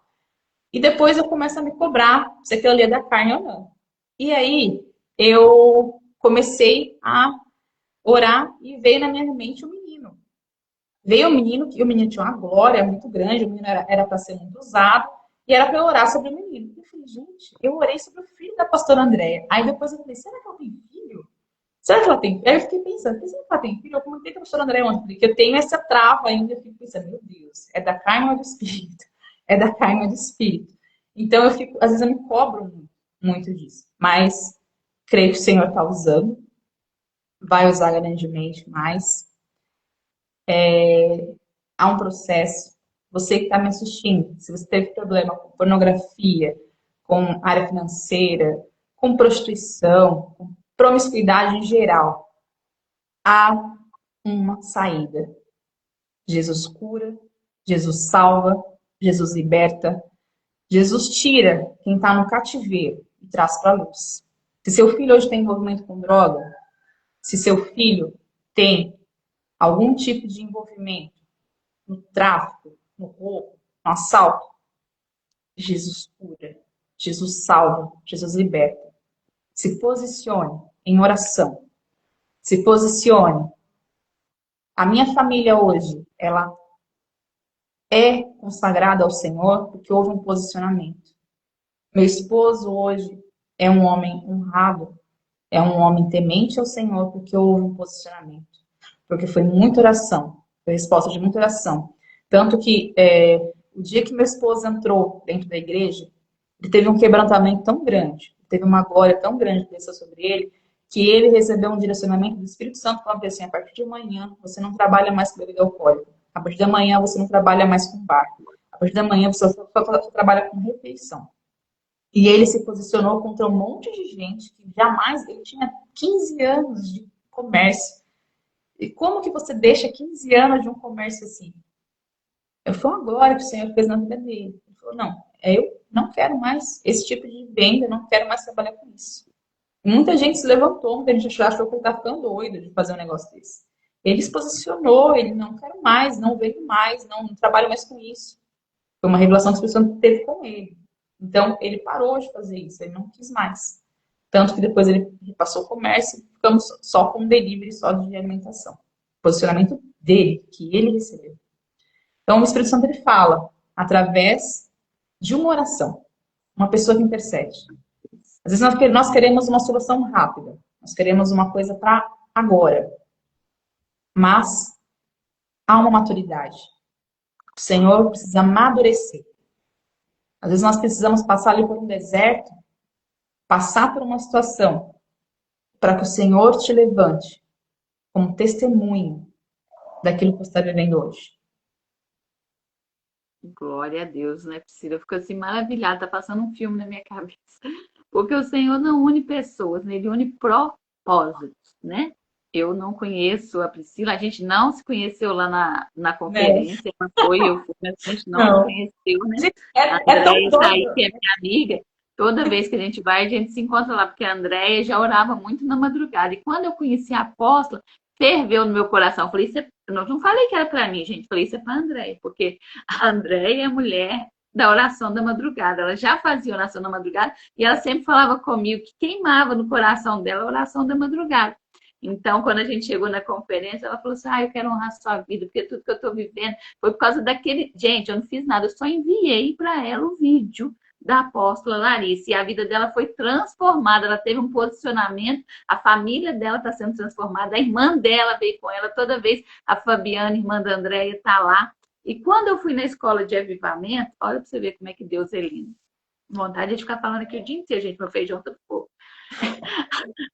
Speaker 2: E depois eu começo a me cobrar se aquilo ali é da carne ou não. E aí eu comecei a orar e veio na minha mente o menino. Veio o menino, que o menino tinha uma glória muito grande, o menino era para ser muito usado, e era para eu orar sobre o menino. Eu falei, gente, eu orei sobre o filho da pastora Andréia. Aí depois eu falei, será que ela tem filho? Será que ela tem? Aí eu fiquei pensando, será que ela tem filho? Eu comentei com a pastora Andréia ontem, porque eu tenho essa trava ainda, eu fico pensando, meu Deus, é da carne ou do espírito? É da carne ou do espírito? Então eu fico, às vezes eu me cobro muito disso. Mas creio que o Senhor está usando, vai usar grandemente mais. Há um processo. Você que está me assistindo, se você teve problema com pornografia, com área financeira, com prostituição, com promiscuidade em geral, há uma saída. Jesus cura, Jesus salva, Jesus liberta, Jesus tira quem está no cativeiro e traz para a luz. Se seu filho hoje tem envolvimento com droga, se seu filho tem algum tipo de envolvimento no tráfico, no roubo, no assalto, Jesus cura, Jesus salva, Jesus liberta. Se posicione em oração. Se posicione. A minha família hoje, ela é consagrada ao Senhor porque houve um posicionamento. Meu esposo hoje é um homem honrado, é um homem temente ao Senhor porque houve um posicionamento. Porque foi muita oração, foi resposta de muita oração. Tanto que o dia que meu esposo entrou dentro da igreja, ele teve um quebrantamento tão grande, teve uma glória tão grande que desceu sobre ele, que ele recebeu um direcionamento do Espírito Santo falando assim, a partir de amanhã você não trabalha mais com bebida alcoólica, a partir de amanhã você não trabalha mais com bar, a partir de amanhã você só trabalha com refeição. E ele se posicionou contra um monte de gente que jamais, ele tinha 15 anos de comércio. E como que você deixa 15 anos de um comércio assim? Foi uma glória que o Senhor fez na vida dele. Ele falou, não, eu não quero mais esse tipo de venda, eu não quero mais trabalhar com isso. E muita gente se levantou, muita gente achou que ele estava ficando doido de fazer um negócio desse. Ele se posicionou, ele não quero mais, não vendo mais, não trabalho mais com isso. Foi uma revelação que o Espírito Santo teve com ele. Então, ele parou de fazer isso, ele não quis mais. Tanto que depois ele passou o comércio e ficamos só com um delivery só de alimentação. Posicionamento dele, que ele recebeu. Então, o Espírito Santo ele fala através de uma oração. Uma pessoa que intercede. Às vezes nós queremos uma solução rápida. Nós queremos uma coisa para agora. Mas há uma maturidade. O Senhor precisa amadurecer. Às vezes nós precisamos passar ali por um deserto, passar por uma situação, para que o Senhor te levante como testemunho daquilo que você está vivendo hoje.
Speaker 1: Glória a Deus, né, Priscila? Eu fico assim maravilhada, tá passando um filme na minha cabeça. Porque o Senhor não une pessoas, né? Ele une propósitos, né? Eu não conheço a Priscila, a gente não se conheceu lá na conferência, ela foi, eu fui, mas a gente não se conheceu, né? A Andréia tá aí, que é minha amiga, toda vez que a gente vai, a gente se encontra lá, porque a Andréia já orava muito na madrugada. E quando eu conheci a apóstola, ferveu no meu coração. Eu falei, eu não falei que era para mim, gente. Eu falei, isso é para a Andréia, porque a Andréia é mulher da oração da madrugada. Ela já fazia oração da madrugada e ela sempre falava comigo que queimava no coração dela a oração da madrugada. Então, quando a gente chegou na conferência, ela falou assim, eu quero honrar a sua vida, porque tudo que eu estou vivendo foi por causa daquele... Gente, eu não fiz nada, eu só enviei para ela o vídeo da apóstola Larissa, e a vida dela foi transformada, ela teve um posicionamento, a família dela está sendo transformada, a irmã dela veio com ela, toda vez a Fabiana, irmã da Andréia, está lá. E quando eu fui na escola de avivamento, olha para você ver como é que Deus é lindo. Vontade de ficar falando aqui o dia inteiro, gente, meu feijão tá pouco.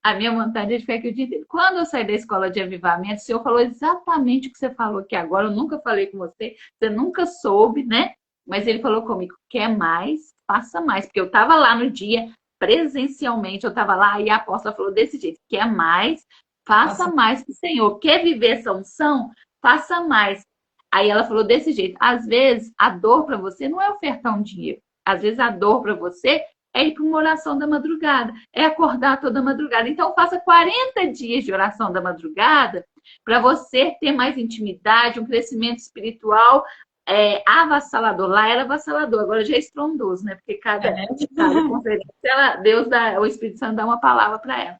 Speaker 1: A minha vontade é de ficar aqui o dia inteiro. Quando eu saí da escola de avivamento, o Senhor falou exatamente o que você falou aqui agora. Eu nunca falei com você, você nunca soube, né? Mas ele falou comigo, quer mais, faça mais. Porque eu estava lá no dia, presencialmente, eu estava lá e a apóstola falou desse jeito, quer mais, faça mais para o Senhor. Quer viver essa unção? Faça mais. Aí ela falou desse jeito, às vezes a dor para você não é ofertar um dinheiro. Às vezes a dor para você é ir para uma oração da madrugada, é acordar toda madrugada. Então faça 40 dias de oração da madrugada para você ter mais intimidade, um crescimento espiritual avassalador. Lá era avassalador, agora já é estrondoso, né? Porque cada conferência, o Espírito Santo dá uma palavra para ela.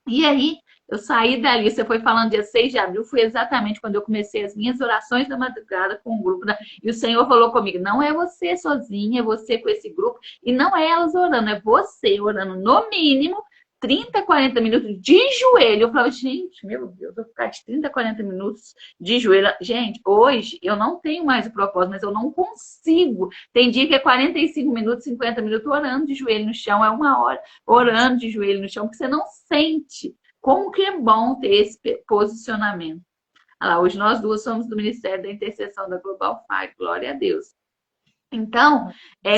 Speaker 1: E aí, eu saí dali, você foi falando dia 6 de abril, foi exatamente quando eu comecei as minhas orações da madrugada com o grupo. E o Senhor falou comigo, não é você sozinha, é você com esse grupo, e não é elas orando, é você orando no mínimo 30, 40 minutos de joelho. Eu falava, gente, meu Deus, eu vou ficar de 30, 40 minutos de joelho. Gente, hoje eu não tenho mais o propósito, mas eu não consigo. Tem dia que é 45 minutos, 50 minutos orando de joelho no chão, é 1 hora orando de joelho no chão, porque você não sente. Como que é bom ter esse posicionamento. Olha lá, hoje nós duas somos do Ministério da Intercessão da Global Fire, glória a Deus. Então,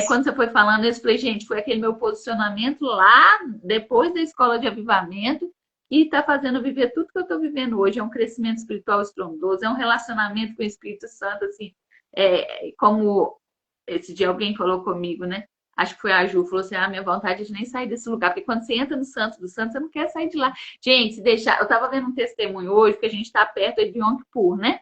Speaker 1: quando você foi falando isso, eu falei, gente, foi aquele meu posicionamento lá, depois da escola de avivamento, e está fazendo viver tudo que eu estou vivendo hoje. É um crescimento espiritual estrondoso, é um relacionamento com o Espírito Santo, assim, como esse dia alguém falou comigo, né? Acho que foi a Ju, falou assim, minha vontade é de nem sair desse lugar, porque quando você entra no Santo do Santo, você não quer sair de lá. Gente, se deixar... Eu estava vendo um testemunho hoje, porque a gente está perto de Yom Kippur, né?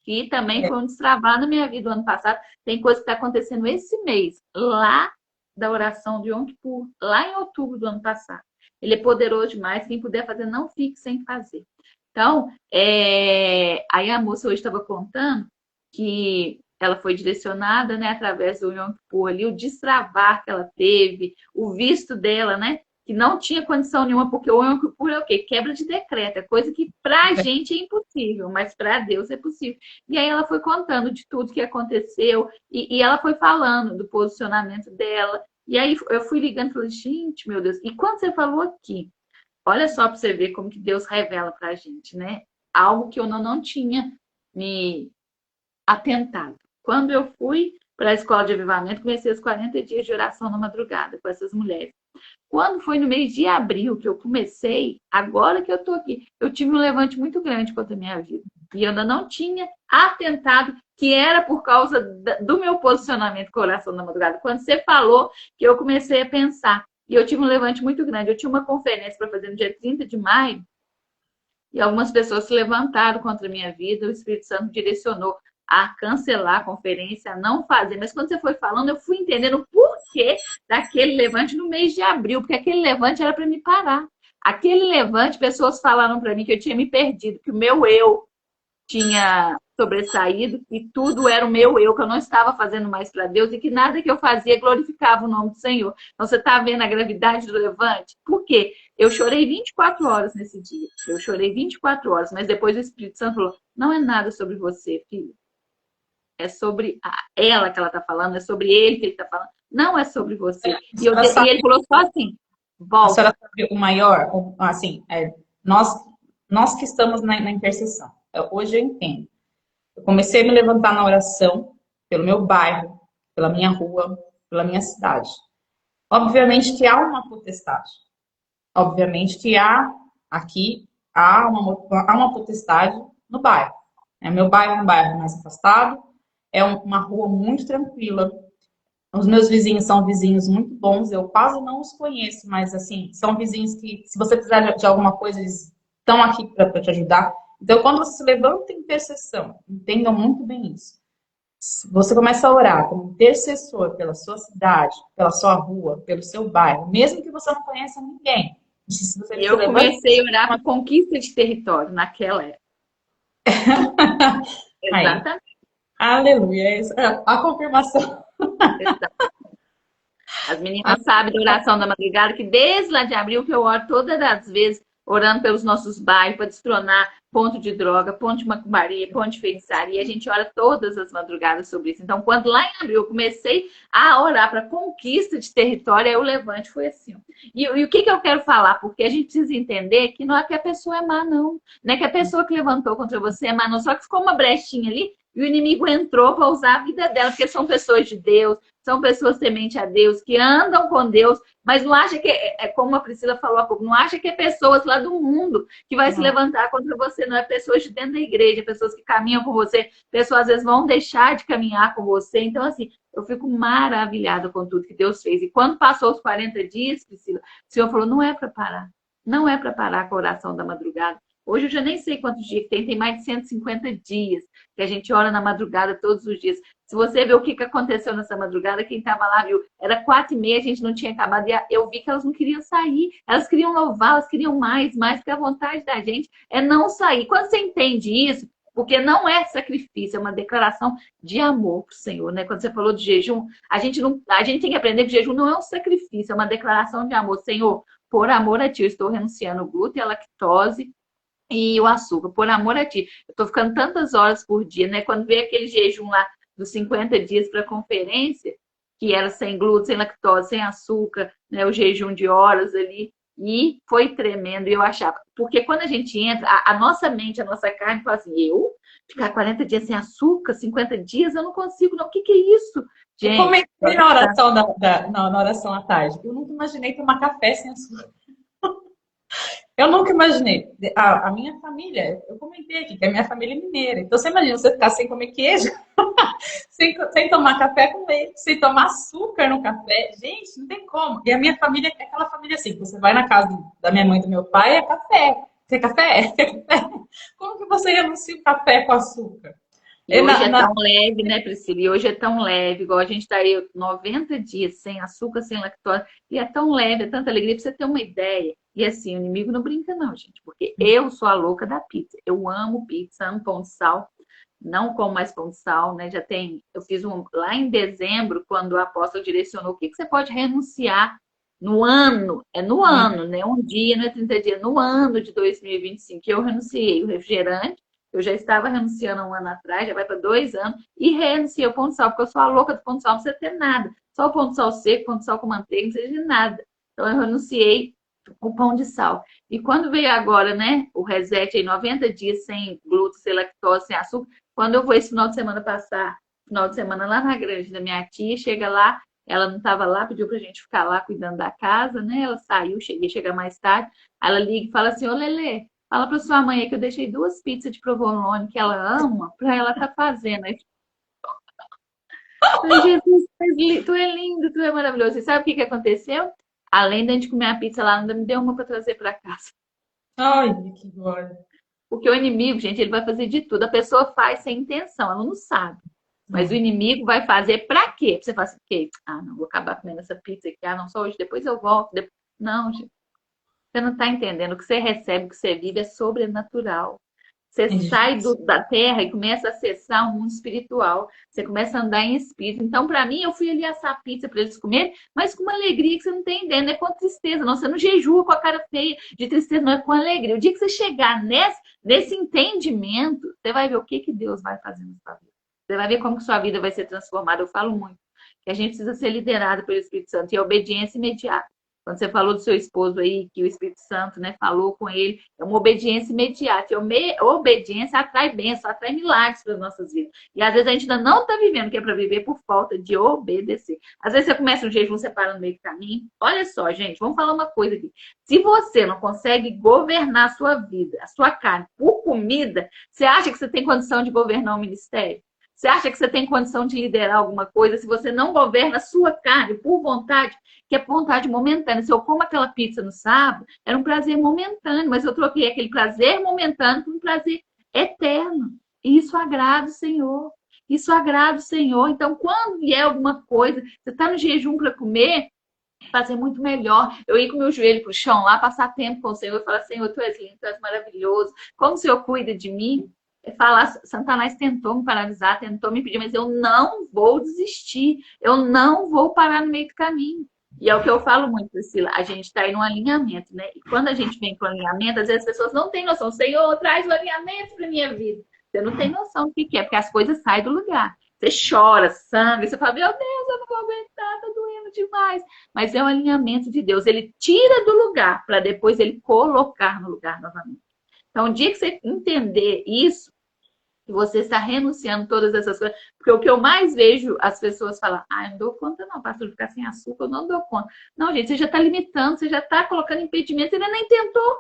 Speaker 1: Que também foi um destravar na minha vida o ano passado. Tem coisa que está acontecendo esse mês, lá da oração de Yom Kippur, lá em outubro do ano passado. Ele é poderoso demais, quem puder fazer, não fique sem fazer. Então, aí a moça hoje estava contando que ela foi direcionada, né, através do Yom Kippur ali, o destravar que ela teve, o visto dela, né, que não tinha condição nenhuma, porque o Yom Kippur é o quê? Quebra de decreto, é coisa que pra gente é impossível, mas pra Deus é possível. E aí ela foi contando de tudo que aconteceu, e ela foi falando do posicionamento dela, e aí eu fui ligando e falei, gente, meu Deus, e quando você falou aqui, olha só pra você ver como que Deus revela pra gente, né? Algo que eu não tinha me atentado. Quando eu fui para a escola de avivamento, comecei os 40 dias de oração na madrugada com essas mulheres. Quando foi no mês de abril que eu comecei, agora que eu tô aqui, eu tive um levante muito grande contra a minha vida. E eu ainda não tinha atentado que era por causa do meu posicionamento com a oração na madrugada. Quando você falou, que eu comecei a pensar. E eu tive um levante muito grande. Eu tinha uma conferência para fazer no dia 30 de maio, e algumas pessoas se levantaram contra a minha vida, o Espírito Santo direcionou a cancelar a conferência, a não fazer. Mas quando você foi falando, eu fui entendendo o porquê daquele levante no mês de abril, porque aquele levante era para me parar. Aquele levante, pessoas falaram para mim que eu tinha me perdido, que o meu eu tinha sobressaído, que tudo era o meu eu, que eu não estava fazendo mais para Deus e que nada que eu fazia glorificava o nome do Senhor. Então você está vendo a gravidade do levante? Por quê? Eu chorei 24 horas nesse dia. Eu chorei 24 horas, mas depois o Espírito Santo falou, não é nada sobre você, filho. É sobre ela que ela está falando, é sobre ele que ele está falando. Não é sobre você. E ele falou só assim, volta.
Speaker 2: A senhora sabe o maior, assim, nós que estamos na intercessão. Hoje eu entendo. Eu comecei a me levantar na oração pelo meu bairro, pela minha rua, pela minha cidade. Obviamente que há uma potestade. Obviamente que há uma potestade no bairro. Meu bairro é um bairro mais afastado, é uma rua muito tranquila. Os meus vizinhos são vizinhos muito bons, eu quase não os conheço, mas assim, são vizinhos que, se você precisar de alguma coisa, eles estão aqui para te ajudar. Então, quando você se levanta em intercessão, entendam muito bem isso. Você começa a orar como intercessor pela sua cidade, pela sua rua, pelo seu bairro, mesmo que você não conheça ninguém. Se você
Speaker 1: E
Speaker 2: se
Speaker 1: eu
Speaker 2: levanta,
Speaker 1: comecei a orar para conquista de território naquela época.
Speaker 2: aí,
Speaker 1: Exatamente.
Speaker 2: aleluia, essa é a confirmação.
Speaker 1: As meninas sabem da oração da madrugada, que desde lá de abril que eu oro todas as vezes, orando pelos nossos bairros, para destronar ponto de droga, ponto de macumbaria, ponto de feitiçaria. A gente ora todas as madrugadas sobre isso. Então, quando lá em abril eu comecei a orar para conquista de território, aí o levante foi assim. E o que eu quero falar? Porque a gente precisa entender que não é que a pessoa é má, não. Não é que a pessoa que levantou contra você é má, não. Só que ficou uma brechinha ali e o inimigo entrou para usar a vida dela, porque são pessoas de Deus, são pessoas temente a Deus, que andam com Deus, mas não acha que, como a Priscila falou há pouco, não acha que é pessoas lá do mundo que vai se levantar contra você, não é pessoas de dentro da igreja, pessoas que caminham com você, pessoas às vezes vão deixar de caminhar com você. Então, assim, eu fico maravilhada com tudo que Deus fez. E quando passou os 40 dias, Priscila, o Senhor falou, não é para parar. Não é para parar com a oração da madrugada. Hoje eu já nem sei quantos dias tem mais de 150 dias que a gente ora na madrugada todos os dias. Se você ver o que aconteceu nessa madrugada, quem estava lá viu, era 4h30, a gente não tinha acabado, e eu vi que elas não queriam sair, elas queriam louvar, elas queriam mais, que a vontade da gente é não sair. Quando você entende isso, porque não é sacrifício, é uma declaração de amor para o Senhor, né? Quando você falou de jejum, a gente tem que aprender que jejum não é um sacrifício, é uma declaração de amor. Senhor, por amor a Ti, eu estou renunciando ao glúten, à lactose e o açúcar, por amor a Ti. Eu estou ficando tantas horas por dia, né? Quando veio aquele jejum lá dos 50 dias para a conferência, que era sem glúten, sem lactose, sem açúcar, né? O jejum de horas ali, e foi tremendo. E eu achava, porque quando a gente entra, a nossa mente, a nossa carne fala assim, eu ficar 40 dias sem açúcar, 50 dias, eu não consigo, não. O que é isso?
Speaker 2: Gente, eu comentei na oração, na oração à tarde, eu nunca imaginei tomar café sem açúcar. Eu nunca imaginei. A minha família, eu comentei aqui que a minha família é mineira. Então, você imagina você ficar sem comer queijo, sem tomar café com leite, sem tomar açúcar no café. Gente, não tem como. E a minha família é aquela família assim, você vai na casa da minha mãe e do meu pai, é café. Quer café? Quer café? Como que você renuncia o café com açúcar?
Speaker 1: E hoje é tão leve, né, Priscila? E hoje é tão leve, igual a gente está aí 90 dias sem açúcar, sem lactose, e é tão leve, é tanta alegria, pra você ter uma ideia. E assim, o inimigo não brinca não, gente, porque eu sou a louca da pizza. Eu amo pizza, amo pão de sal, não como mais pão de sal, né? Eu fiz lá em dezembro, quando o apóstolo direcionou o que você pode renunciar no ano, no ano, né? Um dia, não é 30 dias, no ano de 2025, eu renunciei o refrigerante. Eu já estava renunciando há um ano atrás, já vai para 2 anos, e renunciei o pão de sal, porque eu sou a louca do pão de sal, não precisa ter nada. Só o pão de sal seco, pão de sal com manteiga, não precisa de nada. Então eu renunciei o pão de sal. E quando veio agora, né, o reset aí, 90 dias sem glúten, sem lactose, sem açúcar, quando eu vou esse final de semana passar, final de semana lá na granja da minha tia, chega lá, ela não estava lá, pediu pra gente ficar lá cuidando da casa, né? Ela saiu, chegar mais tarde. Ela liga e fala assim, ô Lelê, fala pra sua mãe aí que eu deixei 2 pizzas de provolone que ela ama pra ela tá fazendo. Aí, Jesus, tu é lindo, tu é maravilhoso. E sabe o que aconteceu? Além de a gente comer a pizza lá, ainda me deu uma pra trazer pra casa.
Speaker 2: Ai, que glória.
Speaker 1: Porque o inimigo, gente, ele vai fazer de tudo. A pessoa faz sem intenção, ela não sabe. Mas o inimigo vai fazer pra quê? Pra você falar assim, ah, não, vou acabar comendo essa pizza aqui. Ah, não, só hoje, depois eu volto. Não, gente. Você não está entendendo. O que você recebe, o que você vive é sobrenatural. Você sai da terra e começa a acessar o mundo espiritual. Você começa a andar em espírito. Então, para mim, eu fui ali assar pizza para eles comerem, mas com uma alegria que você não tem ideia. Não é com tristeza, não. Você não jejua com a cara feia de tristeza, não é com alegria. O dia que você chegar nesse entendimento, você vai ver o que Deus vai fazer na sua vida. Você vai ver como que sua vida vai ser transformada. Eu falo muito que a gente precisa ser liderado pelo Espírito Santo e a obediência imediata. Quando você falou do seu esposo aí, que o Espírito Santo, né, falou com ele, é uma obediência imediata. E a obediência atrai bênção, atrai milagres para as nossas vidas. E às vezes a gente ainda não está vivendo o que é para viver por falta de obedecer. Às vezes você começa um jejum, você para no meio do caminho. Olha só, gente, vamos falar uma coisa aqui. Se você não consegue governar a sua vida, a sua carne, por comida, você acha que você tem condição de governar o ministério? Você acha que você tem condição de liderar alguma coisa se você não governa a sua carne por vontade, que é vontade momentânea? Se eu como aquela pizza no sábado, era um prazer momentâneo, mas eu troquei aquele prazer momentâneo por um prazer eterno. E isso agrada o Senhor. Isso agrada o Senhor. Então, quando vier alguma coisa, você está no jejum para comer, fazer muito melhor. Eu ir com meu joelho pro chão lá, passar tempo com o Senhor e falar, Senhor, tu és lindo, tu és maravilhoso. Como o Senhor cuida de mim? É falar, Satanás tentou me paralisar, tentou me impedir, mas eu não vou desistir. Eu não vou parar no meio do caminho. E é o que eu falo muito, Priscila, a gente está aí no alinhamento, né? E quando a gente vem com o alinhamento, às vezes as pessoas não têm noção. Senhor, traz o alinhamento para minha vida. Você não tem noção do que é, porque as coisas saem do lugar. Você chora, sangue, você fala, meu Deus, eu não vou aguentar, tá doendo demais. Mas é o alinhamento de Deus. Ele tira do lugar para depois ele colocar no lugar novamente. Então, o dia que você entender isso, que você está renunciando todas essas coisas, porque o que eu mais vejo as pessoas falar, eu não dou conta não, pastor, ficar sem açúcar, eu não dou conta. Não, gente, você já está limitando, você já está colocando impedimento, você ainda nem tentou.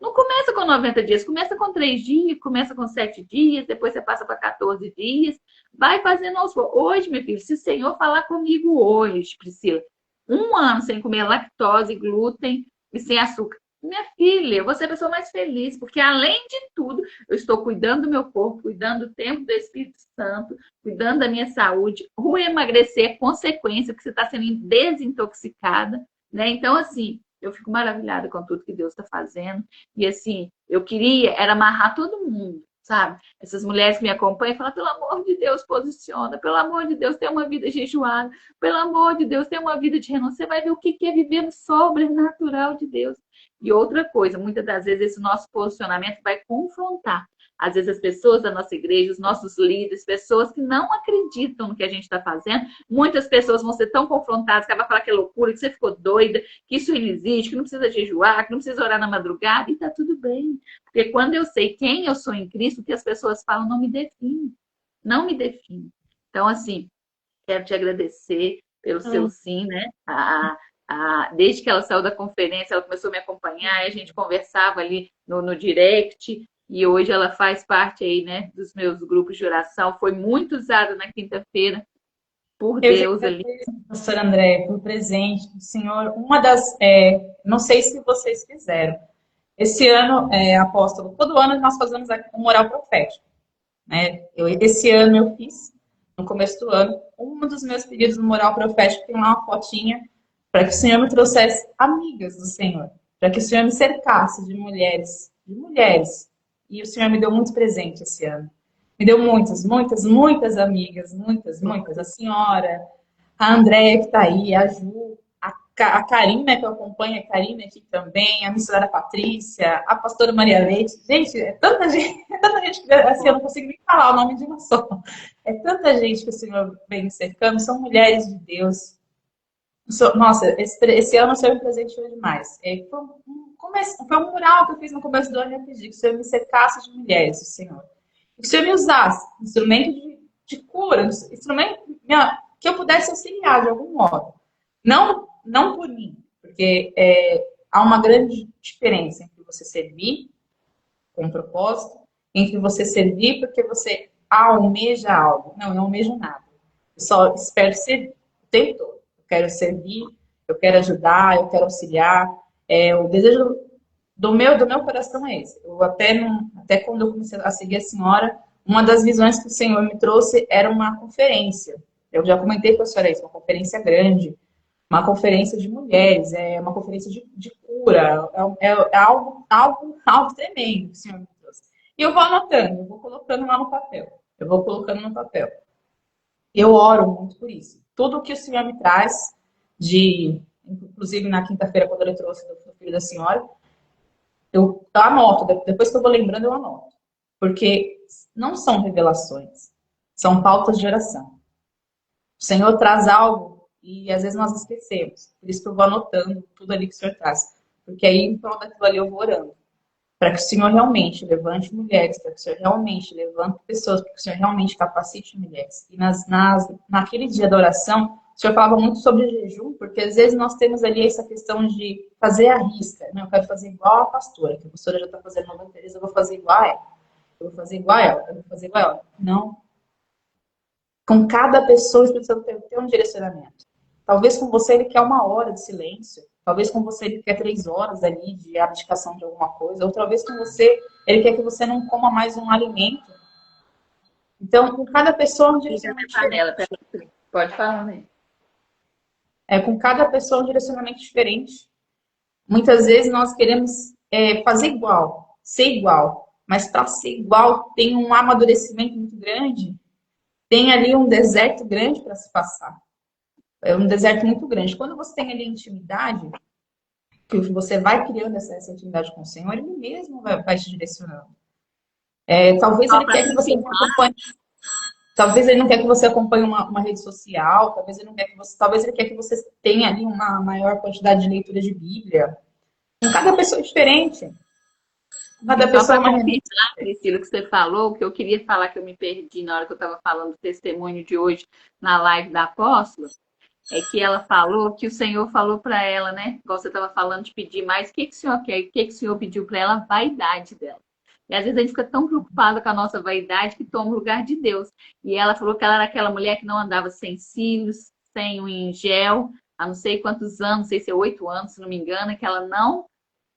Speaker 1: Não começa com 90 dias, começa com 3 dias, começa com 7 dias, depois você passa para 14 dias, vai fazendo aos poucos. Hoje, meu filho, se o Senhor falar comigo hoje, Priscila, 1 ano sem comer lactose, glúten e sem açúcar, minha filha, eu vou ser a pessoa mais feliz, porque além de tudo, eu estou cuidando do meu corpo, cuidando do tempo do Espírito Santo, cuidando da minha saúde. O emagrecer é consequência, porque você está sendo desintoxicada, né? Então, assim, eu fico maravilhada com tudo que Deus está fazendo. E, assim, eu queria era amarrar todo mundo, sabe? Essas mulheres que me acompanham falam, pelo amor de Deus, posiciona, pelo amor de Deus, tem uma vida jejuada, pelo amor de Deus, tem uma vida de renúncia. Você vai ver o que é viver no sobrenatural de Deus. E outra coisa, muitas das vezes esse nosso posicionamento vai confrontar. Às vezes as pessoas da nossa igreja, os nossos líderes, pessoas que não acreditam no que a gente está fazendo, muitas pessoas vão ser tão confrontadas que ela vai falar que é loucura, que você ficou doida, que isso não existe, que não precisa jejuar, que não precisa orar na madrugada, e tá tudo bem. Porque quando eu sei quem eu sou em Cristo, o que as pessoas falam não me define. Não me define. Então, assim, quero te agradecer pelo seu sim, né? Desde que ela saiu da conferência, ela começou a me acompanhar, e a gente conversava ali no direct, e hoje ela faz parte aí, né, dos meus grupos de oração. Foi muito usada na quinta-feira por
Speaker 2: Eu que
Speaker 1: Deus ali.
Speaker 2: agradeço, pastor André, pelo presente do Senhor. Não sei se vocês fizeram. Esse ano, apóstolo, todo ano nós fazemos um oral profético, né? Esse ano eu fiz, no começo do ano, um dos meus pedidos no oral profético tem lá uma fotinha para que o Senhor me trouxesse amigas do Senhor, para que o Senhor me cercasse de mulheres, de mulheres. E o Senhor me deu muito presente esse ano. Me deu muitas, muitas, muitas amigas, muitas, muitas. A senhora, a Andréia que está aí, a Ju, a Karina que eu acompanho, a Karina aqui também, a missionária Patrícia, a pastora Maria Leite. Gente, é tanta gente que assim, eu não consigo nem falar o nome de uma só. É tanta gente que o Senhor vem me cercando, são mulheres de Deus. Nossa, esse ano o Senhor me presenteou demais. Foi um mural que eu fiz no começo do ano e eu pedi que o Senhor me cercasse de mulheres, o Senhor. Que o Senhor me usasse, instrumento de cura, instrumento que eu pudesse auxiliar de algum modo. Não por mim, porque há uma grande diferença entre você servir com propósito, entre você servir porque você almeja algo. Não, eu não almejo nada. Eu só espero servir o tempo todo. Eu quero servir, eu quero ajudar, eu quero auxiliar. O desejo do meu coração é esse. Eu até quando eu comecei a seguir a senhora, uma das visões que o Senhor me trouxe era uma conferência. Eu já comentei com a senhora isso, uma conferência grande, uma conferência de mulheres, uma conferência de cura, algo tremendo que o Senhor me trouxe. E eu vou anotando, eu vou colocando lá no papel. Eu vou colocando no papel. Eu oro muito por isso. Tudo que o Senhor me traz, inclusive na quinta-feira, quando ele trouxe do filho da senhora, eu anoto, depois que eu vou lembrando, eu anoto. Porque não são revelações, são pautas de oração. O Senhor traz algo e às vezes nós esquecemos. Por isso que eu vou anotando tudo ali que o Senhor traz. Porque aí, em prol daquilo ali, eu vou orando. Para que o Senhor realmente levante mulheres, para que o Senhor realmente levante pessoas, para que o Senhor realmente capacite mulheres. E naquele dia da oração, o Senhor falava muito sobre jejum, porque às vezes nós temos ali essa questão de fazer a risca. Né? Eu quero fazer igual a pastora, que a pastora já está fazendo 90 vezes, eu vou fazer igual a ela. Eu vou fazer igual a ela, eu vou fazer igual a ela. Não. Com cada pessoa, o Espírito Santo tem um direcionamento. Talvez com você ele quer 1 hora de silêncio. Talvez com você ele quer 3 horas ali de abdicação de alguma coisa. Outra vez com você ele quer que você não coma mais um alimento. Então, com cada pessoa é um direcionamento diferente.
Speaker 1: Pode falar, né?
Speaker 2: Com cada pessoa é um direcionamento diferente. Muitas vezes nós queremos fazer igual, ser igual. Mas para ser igual tem um amadurecimento muito grande. Tem ali um deserto grande para se passar. É um deserto muito grande. Quando você tem ali intimidade, que você vai criando essa intimidade com o Senhor, Ele mesmo vai te direcionando. Talvez Ele quer que você acompanhe. Talvez Ele não quer que você acompanhe uma rede social. Talvez Ele quer que você tenha ali uma maior quantidade de leitura de Bíblia. Cada pessoa é diferente. Cada pessoa é uma realidade.
Speaker 1: Priscila, que você falou, que eu queria falar que eu me perdi na hora que eu estava falando do testemunho de hoje na live da apóstola, é que ela falou que o Senhor falou para ela, né? Igual você estava falando de pedir mais, o que o Senhor quer? O que o Senhor pediu para ela? A vaidade dela. E às vezes a gente fica tão preocupada com a nossa vaidade que toma o lugar de Deus. E ela falou que ela era aquela mulher que não andava sem cílios, sem o em gel, há não sei quantos anos, não sei se é 8 anos, se não me engano, que ela não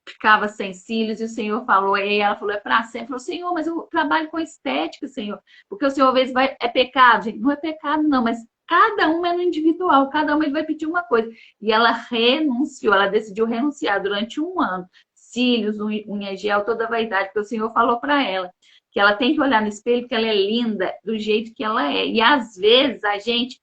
Speaker 1: ficava sem cílios, e o Senhor falou, e ela falou, é para sempre. Falou, Senhor, mas eu trabalho com estética, Senhor. Porque o Senhor, às vezes, é pecado. Gente, não é pecado, não, mas cada um é no individual, cada um ele vai pedir uma coisa. E ela renunciou, ela decidiu renunciar durante 1 ano. Cílios, unha gel, toda a vaidade, porque o Senhor falou para ela que ela tem que olhar no espelho, porque ela é linda do jeito que ela é. E às vezes a gente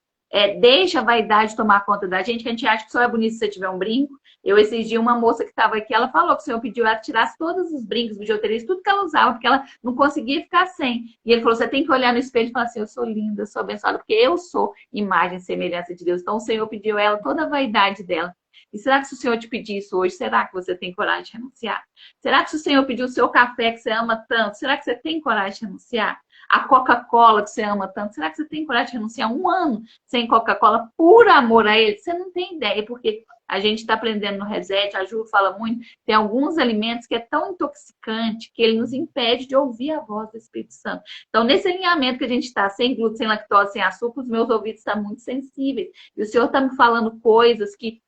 Speaker 1: deixa a vaidade tomar conta da gente, que a gente acha que só é bonito se você tiver um brinco. Esses dias, uma moça que estava aqui, ela falou que o Senhor pediu ela tirasse todos os brincos, bijuterias, tudo que ela usava, porque ela não conseguia ficar sem. E ele falou, você tem que olhar no espelho e falar assim, eu sou linda, eu sou abençoada, porque eu sou imagem e semelhança de Deus. Então, o Senhor pediu a ela toda a vaidade dela. E será que se o Senhor te pedir isso hoje, será que você tem coragem de renunciar? Será que se o Senhor pedir o seu café que você ama tanto, será que você tem coragem de renunciar? A Coca-Cola que você ama tanto, será que você tem coragem de renunciar 1 ano sem Coca-Cola por amor a ele? Você não tem ideia, porque a gente está aprendendo no Reset, a Ju fala muito, tem alguns alimentos que é tão intoxicante que ele nos impede de ouvir a voz do Espírito Santo. Então, nesse alinhamento que a gente está, sem glúten, sem lactose, sem açúcar, os meus ouvidos estão muito sensíveis. E o Senhor está me falando coisas que,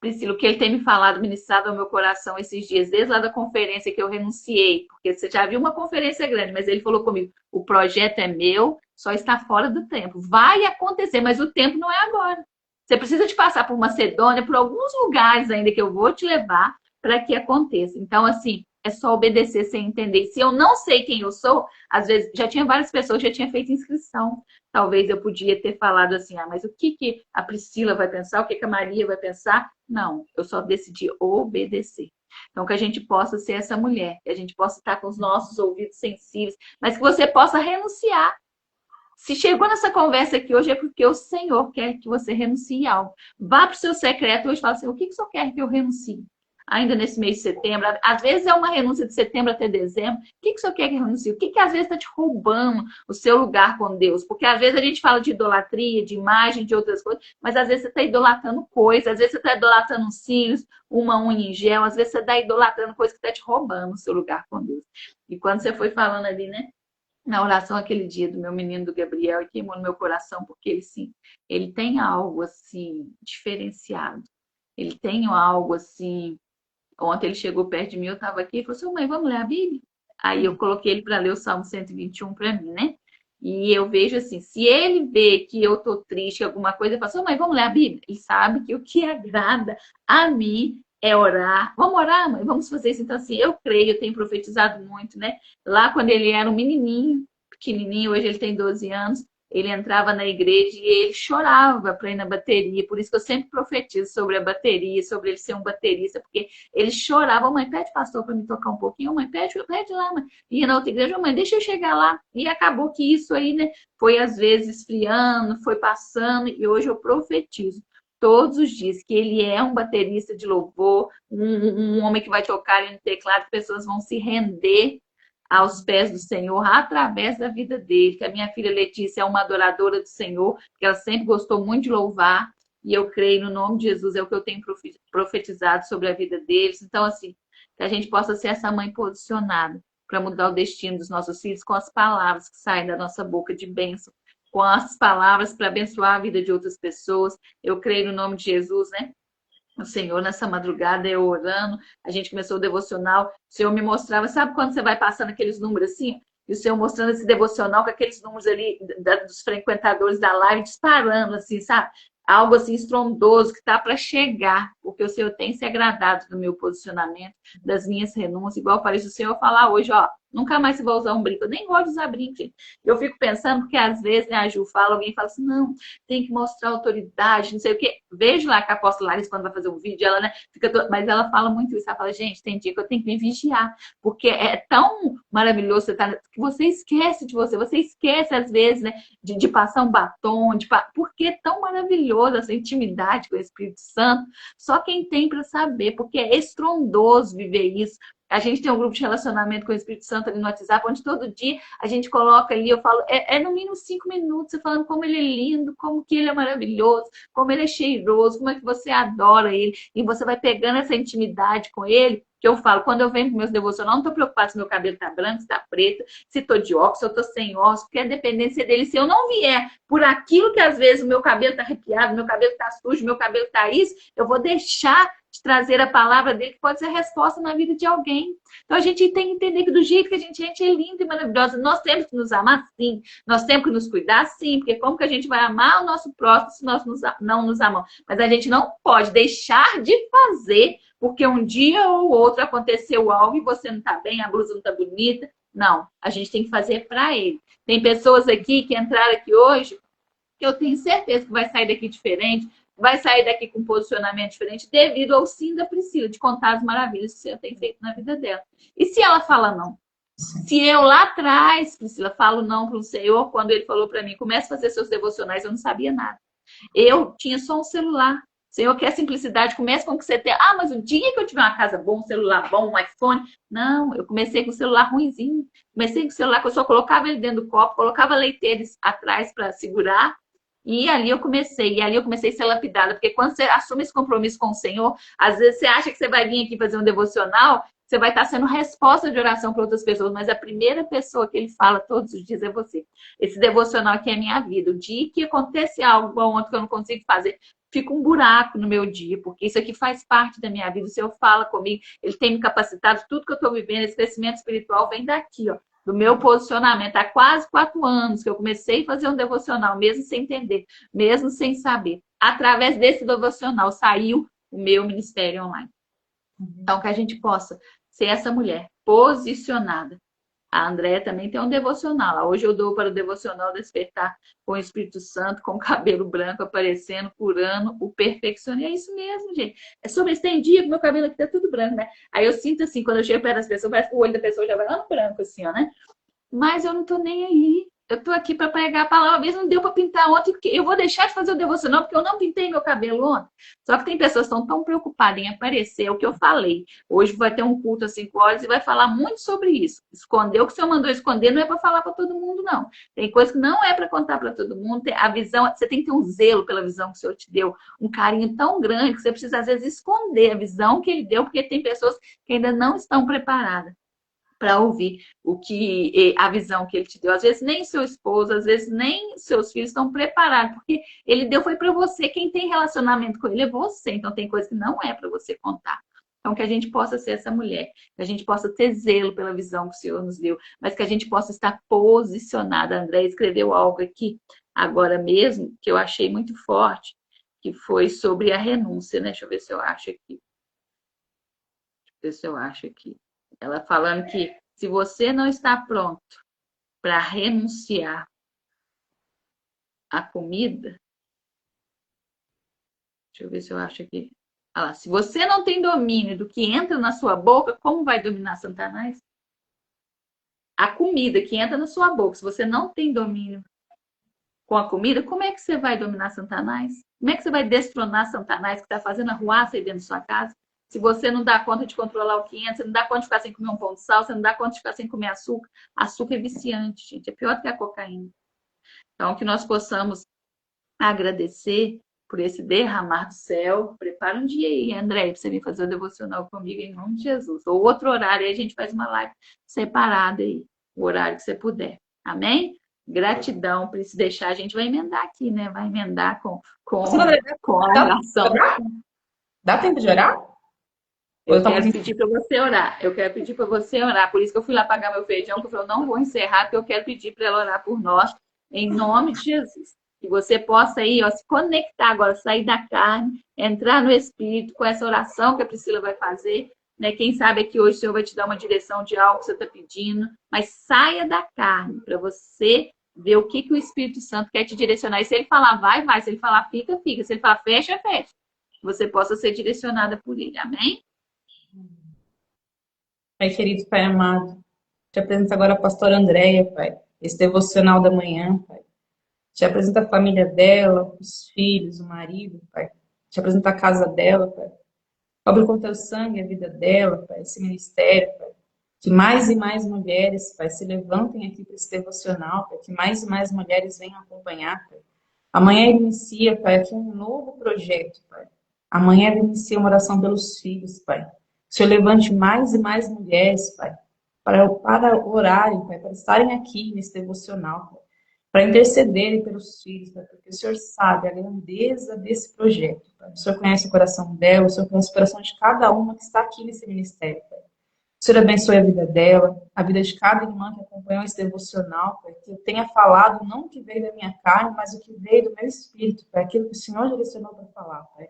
Speaker 1: Priscila, o que ele tem me falado, ministrado ao meu coração esses dias, desde lá da conferência que eu renunciei, porque você já viu uma conferência grande, mas ele falou comigo, o projeto é meu, só está fora do tempo. Vai acontecer, mas o tempo não é agora. Você precisa de passar por Macedônia, por alguns lugares ainda que eu vou te levar para que aconteça. Então, assim, é só obedecer sem entender. Se eu não sei quem eu sou, às vezes, já tinha várias pessoas, já tinha feito inscrição. Talvez eu podia ter falado assim, mas o que a Priscila vai pensar, o que a Maria vai pensar? Não, eu só decidi obedecer. Então, que a gente possa ser essa mulher, que a gente possa estar com os nossos ouvidos sensíveis, mas que você possa renunciar. Se chegou nessa conversa aqui hoje é porque o Senhor quer que você renuncie algo. Vá para o seu secreto hoje e fala assim, o que o Senhor quer que eu renuncie? Ainda nesse mês de setembro, às vezes é uma renúncia de setembro até dezembro. O que o Senhor quer que renuncie? O que às vezes está te roubando o seu lugar com Deus? Porque às vezes a gente fala de idolatria, de imagem, de outras coisas, mas às vezes você está idolatrando coisas, às vezes você está idolatrando uns cílios, uma unha em gel, às vezes você está idolatrando coisas que está te roubando o seu lugar com Deus. E quando você foi falando ali, né? Na oração aquele dia do meu menino do Gabriel, e queimou no meu coração, porque ele, sim, ele tem algo assim, diferenciado. Ele tem algo assim. Ontem ele chegou perto de mim, eu estava aqui e falou assim, mãe, vamos ler a Bíblia? Aí eu coloquei ele para ler o Salmo 121 para mim, né? E eu vejo assim, se ele vê que eu tô triste, alguma coisa, ele fala assim, mãe, vamos ler a Bíblia? Ele sabe que o que agrada a mim é orar. Vamos orar, mãe? Vamos fazer isso. Então, assim, eu creio, eu tenho profetizado muito, né? Lá quando ele era um menininho, pequenininho, hoje ele tem 12 anos, ele entrava na igreja e ele chorava para ir na bateria. Por isso que eu sempre profetizo sobre a bateria, sobre ele ser um baterista, porque ele chorava. Mãe, pede pastor para me tocar um pouquinho. Mãe, pede lá, mãe. Ia na outra igreja, mãe, deixa eu chegar lá. E acabou que isso aí, né, foi às vezes esfriando, foi passando, e hoje eu profetizo todos os dias que ele é um baterista de louvor, um homem que vai tocar no teclado, que pessoas vão se render aos pés do Senhor através da vida dele, que a minha filha Letícia é uma adoradora do Senhor, que ela sempre gostou muito de louvar, e eu creio no nome de Jesus, é o que eu tenho profetizado sobre a vida deles. Então, assim, que a gente possa ser essa mãe posicionada para mudar o destino dos nossos filhos com as palavras que saem da nossa boca de bênção, com as palavras para abençoar a vida de outras pessoas. Eu creio no nome de Jesus, né? O Senhor, nessa madrugada, eu orando, a gente começou o devocional, o Senhor me mostrava, sabe quando você vai passando aqueles números assim? E o Senhor mostrando esse devocional com aqueles números ali dos frequentadores da live disparando, assim, sabe? Algo assim estrondoso que está para chegar, porque o Senhor tem se agradado do meu posicionamento, das minhas renúncias, igual eu falei, se o Senhor falar hoje, ó, nunca mais você vai usar um brinco, eu nem gosto de usar brinco, gente. Eu fico pensando, porque às vezes, né, a Ju fala, alguém fala assim, não, tem que mostrar autoridade, não sei o quê. Vejo lá que a apóstola Larissa, quando vai fazer um vídeo, ela, né, mas ela fala muito isso, ela fala, gente, tem dia que eu tenho que me vigiar, porque é tão maravilhoso você estar, que você esquece de você esquece às vezes, né, de passar um batom, porque é tão maravilhoso essa intimidade com o Espírito Santo, só quem tem para saber, porque é estrondoso viver isso. A gente tem um grupo de relacionamento com o Espírito Santo ali no WhatsApp, onde todo dia a gente coloca ali, eu falo, no mínimo 5 minutos, você falando como ele é lindo, como que ele é maravilhoso, como ele é cheiroso, como é que você adora ele, e você vai pegando essa intimidade com ele, que eu falo, quando eu venho com meus devocionais, não estou preocupada se meu cabelo está branco, se está preto, se estou de óculos, se eu estou sem óculos, porque a dependência dele, se eu não vier por aquilo que às vezes o meu cabelo está arrepiado, meu cabelo está sujo, meu cabelo está isso, eu vou deixar de trazer a palavra dele, que pode ser a resposta na vida de alguém. Então a gente tem que entender que do jeito que a gente é lindo e maravilhoso, nós temos que nos amar sim, nós temos que nos cuidar sim, porque como que a gente vai amar o nosso próximo se nós não nos amamos? Mas a gente não pode deixar de fazer, porque um dia ou outro aconteceu algo e você não está bem, a blusa não está bonita. Não, a gente tem que fazer para ele. Tem pessoas aqui que entraram aqui hoje, que eu tenho certeza que vai sair daqui diferente, vai sair daqui com um posicionamento diferente, devido ao sim da Priscila, de contar as maravilhas que o Senhor tem feito na vida dela. E se ela fala não? Se eu lá atrás, Priscila, falo não para o Senhor, quando ele falou para mim, comece a fazer seus devocionais, eu não sabia nada. Eu tinha só um celular. Senhor, quer simplicidade? Comece com o que você tem. Ah, mas o dia que eu tiver uma casa boa, um celular bom, um iPhone. Não, eu comecei com o celular ruinzinho. Comecei com o celular que eu só colocava ele dentro do copo, colocava leiteiros atrás para segurar. E ali eu comecei a ser lapidada, porque quando você assume esse compromisso com o Senhor, às vezes você acha que você vai vir aqui fazer um devocional, você vai estar sendo resposta de oração para outras pessoas, mas a primeira pessoa que ele fala todos os dias é você. Esse devocional aqui é minha vida. O dia que acontece algo igual ontem que eu não consigo fazer, fica um buraco no meu dia, porque isso aqui faz parte da minha vida. O Senhor fala comigo, ele tem me capacitado, tudo que eu estou vivendo, esse crescimento espiritual vem daqui, ó, do meu posicionamento. Há quase 4 anos que eu comecei a fazer um devocional, mesmo sem entender, mesmo sem saber. Através desse devocional saiu o meu ministério online. Então, que a gente possa ser essa mulher posicionada. A Andréia também tem um devocional. Hoje eu dou para o devocional despertar com o Espírito Santo, com o cabelo branco aparecendo, curando o perfeccionismo. É isso mesmo, gente. É sobre esse tem dia que meu cabelo aqui tá tudo branco, né? Aí eu sinto assim, quando eu chego perto das pessoas, parece que o olho da pessoa já vai lá no branco, assim, ó, né? Mas eu não tô nem aí. Eu tô aqui para pregar a palavra, mesmo não deu para pintar ontem, porque eu vou deixar de fazer o devocional, porque eu não pintei meu cabelo ontem. Só que tem pessoas que estão tão preocupadas em aparecer, é o que eu falei. Hoje vai ter um culto às 5 horas e vai falar muito sobre isso. Esconder o que o Senhor mandou esconder não é para falar para todo mundo, não. Tem coisa que não é para contar para todo mundo. A visão, você tem que ter um zelo pela visão que o Senhor te deu, um carinho tão grande que você precisa, às vezes, esconder a visão que Ele deu, porque tem pessoas que ainda não estão preparadas para ouvir a visão que ele te deu. Às vezes nem seu esposo, às vezes nem seus filhos estão preparados, porque ele deu foi para você. Quem tem relacionamento com ele é você. Então tem coisa que não é para você contar. Então que a gente possa ser essa mulher, que a gente possa ter zelo pela visão que o Senhor nos deu, mas que a gente possa estar posicionada. A André escreveu algo aqui agora mesmo que eu achei muito forte, que foi sobre a renúncia, né? Deixa eu ver se eu acho aqui. Ela falando que se você não está pronto para renunciar à comida, deixa eu ver se eu acho aqui. Se você não tem domínio do que entra na sua boca, como vai dominar Satanás? A comida que entra na sua boca, se você não tem domínio com a comida, como é que você vai dominar Satanás? Como é que você vai destronar Satanás que está fazendo arruaça aí dentro da sua casa? Se você não dá conta de controlar o que entra, você não dá conta de ficar sem comer um pão de sal, você não dá conta de ficar sem comer açúcar. Açúcar é viciante, gente. É pior do que a cocaína. Então, que nós possamos agradecer por esse derramar do céu. Prepara um dia aí, André, para você vir fazer o devocional comigo em nome de Jesus. Ou outro horário, aí a gente faz uma live separada aí. O horário que você puder. Amém? Gratidão por isso deixar. A gente vai emendar aqui, né? Vai emendar
Speaker 2: Pastor André,
Speaker 1: com a
Speaker 2: dá tempo de
Speaker 1: oração.
Speaker 2: orar? Dá tempo de orar? Ou eu
Speaker 1: Eu
Speaker 2: estava
Speaker 1: quero
Speaker 2: muito...
Speaker 1: pedir para você orar. Eu quero pedir para você orar. Por isso que eu fui lá pagar meu feijão, porque eu não vou encerrar, porque eu quero pedir para ela orar por nós, em nome de Jesus. Que você possa aí, ó, se conectar agora, sair da carne, entrar no Espírito com essa oração que a Priscila vai fazer. Né? Quem sabe aqui hoje o Senhor vai te dar uma direção de algo que você está pedindo, mas saia da carne para você ver o que o Espírito Santo quer te direcionar. E se ele falar vai, vai. Se ele falar fica, fica. Se ele falar fecha, fecha. Você possa ser direcionada por ele. Amém?
Speaker 2: Pai querido, Pai amado, te apresento agora a pastora Andréia, Pai, esse devocional da manhã, Pai. Te apresento a família dela, os filhos, o marido, Pai. Te apresento a casa dela, Pai. Cobre com teu sangue a vida dela, Pai, esse ministério, Pai. Que mais e mais mulheres, Pai, se levantem aqui para esse devocional, Pai. Que mais e mais mulheres venham acompanhar, Pai. Amanhã ele inicia, Pai, aqui um novo projeto, Pai. Amanhã ele inicia uma oração pelos filhos, Pai. Que o Senhor levante mais e mais mulheres, Pai, para orarem, Pai, para estarem aqui nesse devocional, Pai, para intercederem pelos filhos, Pai, porque o Senhor sabe a grandeza desse projeto, Pai. O Senhor conhece o coração dela, o Senhor conhece o coração de cada uma que está aqui nesse ministério, Pai. O Senhor abençoe a vida dela, a vida de cada irmã que acompanhou esse devocional, Pai, que eu tenha falado não o que veio da minha carne, mas o que veio do meu espírito, Pai, aquilo que o Senhor direcionou para falar, Pai.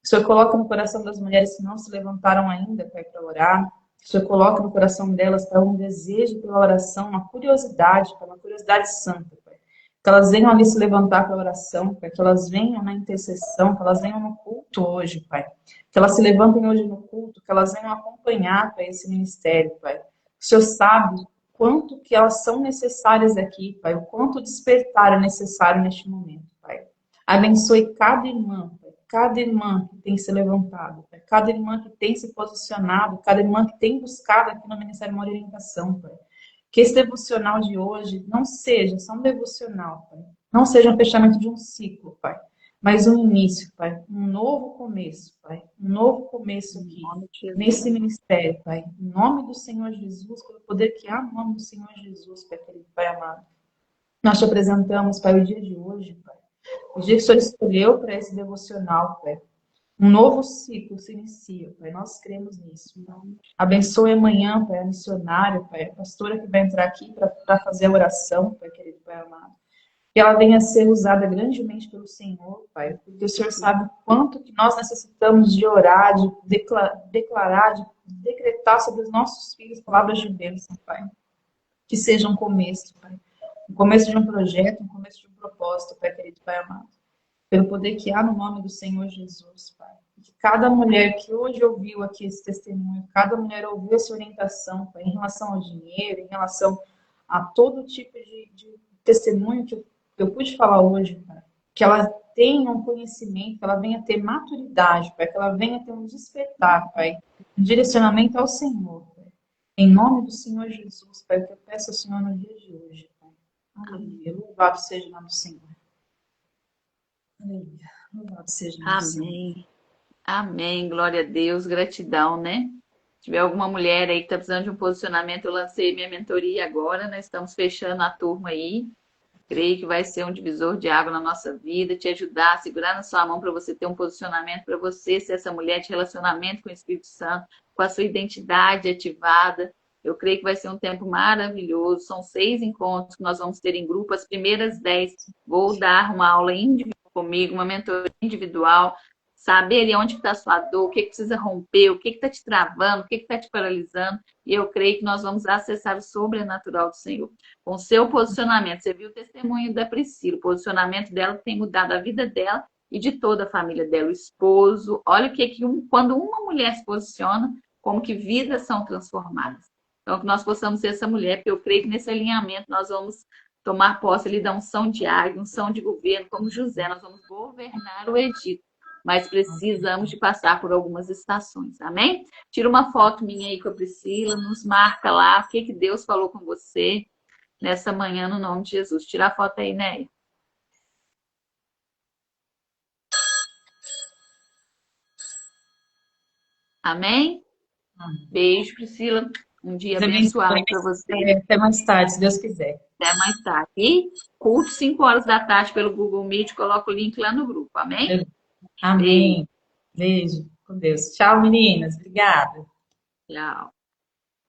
Speaker 2: O Senhor coloca no coração das mulheres que não se levantaram ainda, Pai, para orar. O Senhor coloca no coração delas, Pai, um desejo pela oração, uma curiosidade, Pai, uma curiosidade santa, Pai. Que elas venham ali se levantar para a oração, Pai, que elas venham na intercessão, que elas venham no culto hoje, Pai. Que elas se levantem hoje no culto, que elas venham acompanhar, Pai, esse ministério, Pai. O Senhor sabe quanto que elas são necessárias aqui, Pai, o quanto despertar é necessário neste momento, Pai. Abençoe cada irmã que tem se levantado, Pai, cada irmã que tem se posicionado, cada irmã que tem buscado aqui no Ministério uma orientação, Pai. Que esse devocional de hoje não seja só um devocional, Pai. Não seja um fechamento de um ciclo, Pai. Mas um início, Pai. Um novo começo, Pai. Um novo começo aqui, nesse ministério, Pai. Em nome do Senhor Jesus, pelo poder que há no nome do Senhor Jesus, Pai querido, Pai amado. Nós te apresentamos, Pai, o dia de hoje, Pai. O dia que o Senhor escolheu para esse devocional, Pai. Um novo ciclo se inicia, Pai. Nós cremos nisso. Então, abençoe amanhã, Pai, a missionária, Pai, a pastora que vai entrar aqui para fazer a oração, Pai, querido Pai amado. Que ela venha a ser usada grandemente pelo Senhor, Pai, porque o Senhor sabe quanto que nós necessitamos de orar, de declarar, de decretar sobre os nossos filhos palavras de bênção, Pai. Que seja um começo, Pai. Um começo de um projeto, um começo de um propósito, Pai, querido Pai amado. Pelo poder que há no nome do Senhor Jesus, Pai. Que cada mulher que hoje ouviu aqui esse testemunho, cada mulher ouviu essa orientação, Pai, em relação ao dinheiro, em relação a todo tipo de testemunho que eu pude falar hoje, Pai. Que ela tenha um conhecimento, que ela venha ter maturidade, Pai. Que ela venha ter um despertar, Pai. Um direcionamento ao Senhor, Pai. Em nome do Senhor Jesus, Pai, que eu peço ao Senhor no dia de hoje, Pai. Aleluia. Louvado seja o nome do Senhor. Aleluia. Louvado seja o nome do Senhor.
Speaker 1: Amém. Amém. Glória a Deus. Gratidão, né? Se tiver alguma mulher aí que está precisando de um posicionamento, eu lancei minha mentoria agora, nós estamos fechando a turma aí. Creio que vai ser um divisor de água na nossa vida, te ajudar a segurar na sua mão para você ter um posicionamento, para você ser essa mulher de relacionamento com o Espírito Santo, com a sua identidade ativada. Eu creio que vai ser um tempo maravilhoso. São 6 encontros que nós vamos ter em grupo. As primeiras 10 vou dar uma aula individual comigo, uma mentoria individual, saber ali onde está a sua dor, o que precisa romper, o que está te travando, o que está te paralisando. E eu creio que nós vamos acessar o sobrenatural do Senhor. Com o seu posicionamento, você viu o testemunho da Priscila, o posicionamento dela tem mudado a vida dela e de toda a família dela, o esposo. Olha o que quando uma mulher se posiciona, como que vidas são transformadas. Então, que nós possamos ser essa mulher, porque eu creio que nesse alinhamento nós vamos tomar posse ali da unção de águia, unção de governo, como José, nós vamos governar o Egito. Mas precisamos de passar por algumas estações, amém? Tira uma foto minha aí com a Priscila, nos marca lá o que Deus falou com você nessa manhã, no nome de Jesus. Tira a foto aí, né? Amém? Beijo, Priscila. Um dia abençoado para você.
Speaker 2: Até mais tarde, se Deus quiser.
Speaker 1: Até mais tarde. E culto 5 horas da tarde pelo Google Meet, coloca o link lá no grupo. Amém? Beijo.
Speaker 2: Amém. Beijo. Com Deus. Tchau, meninas. Obrigada.
Speaker 1: Tchau.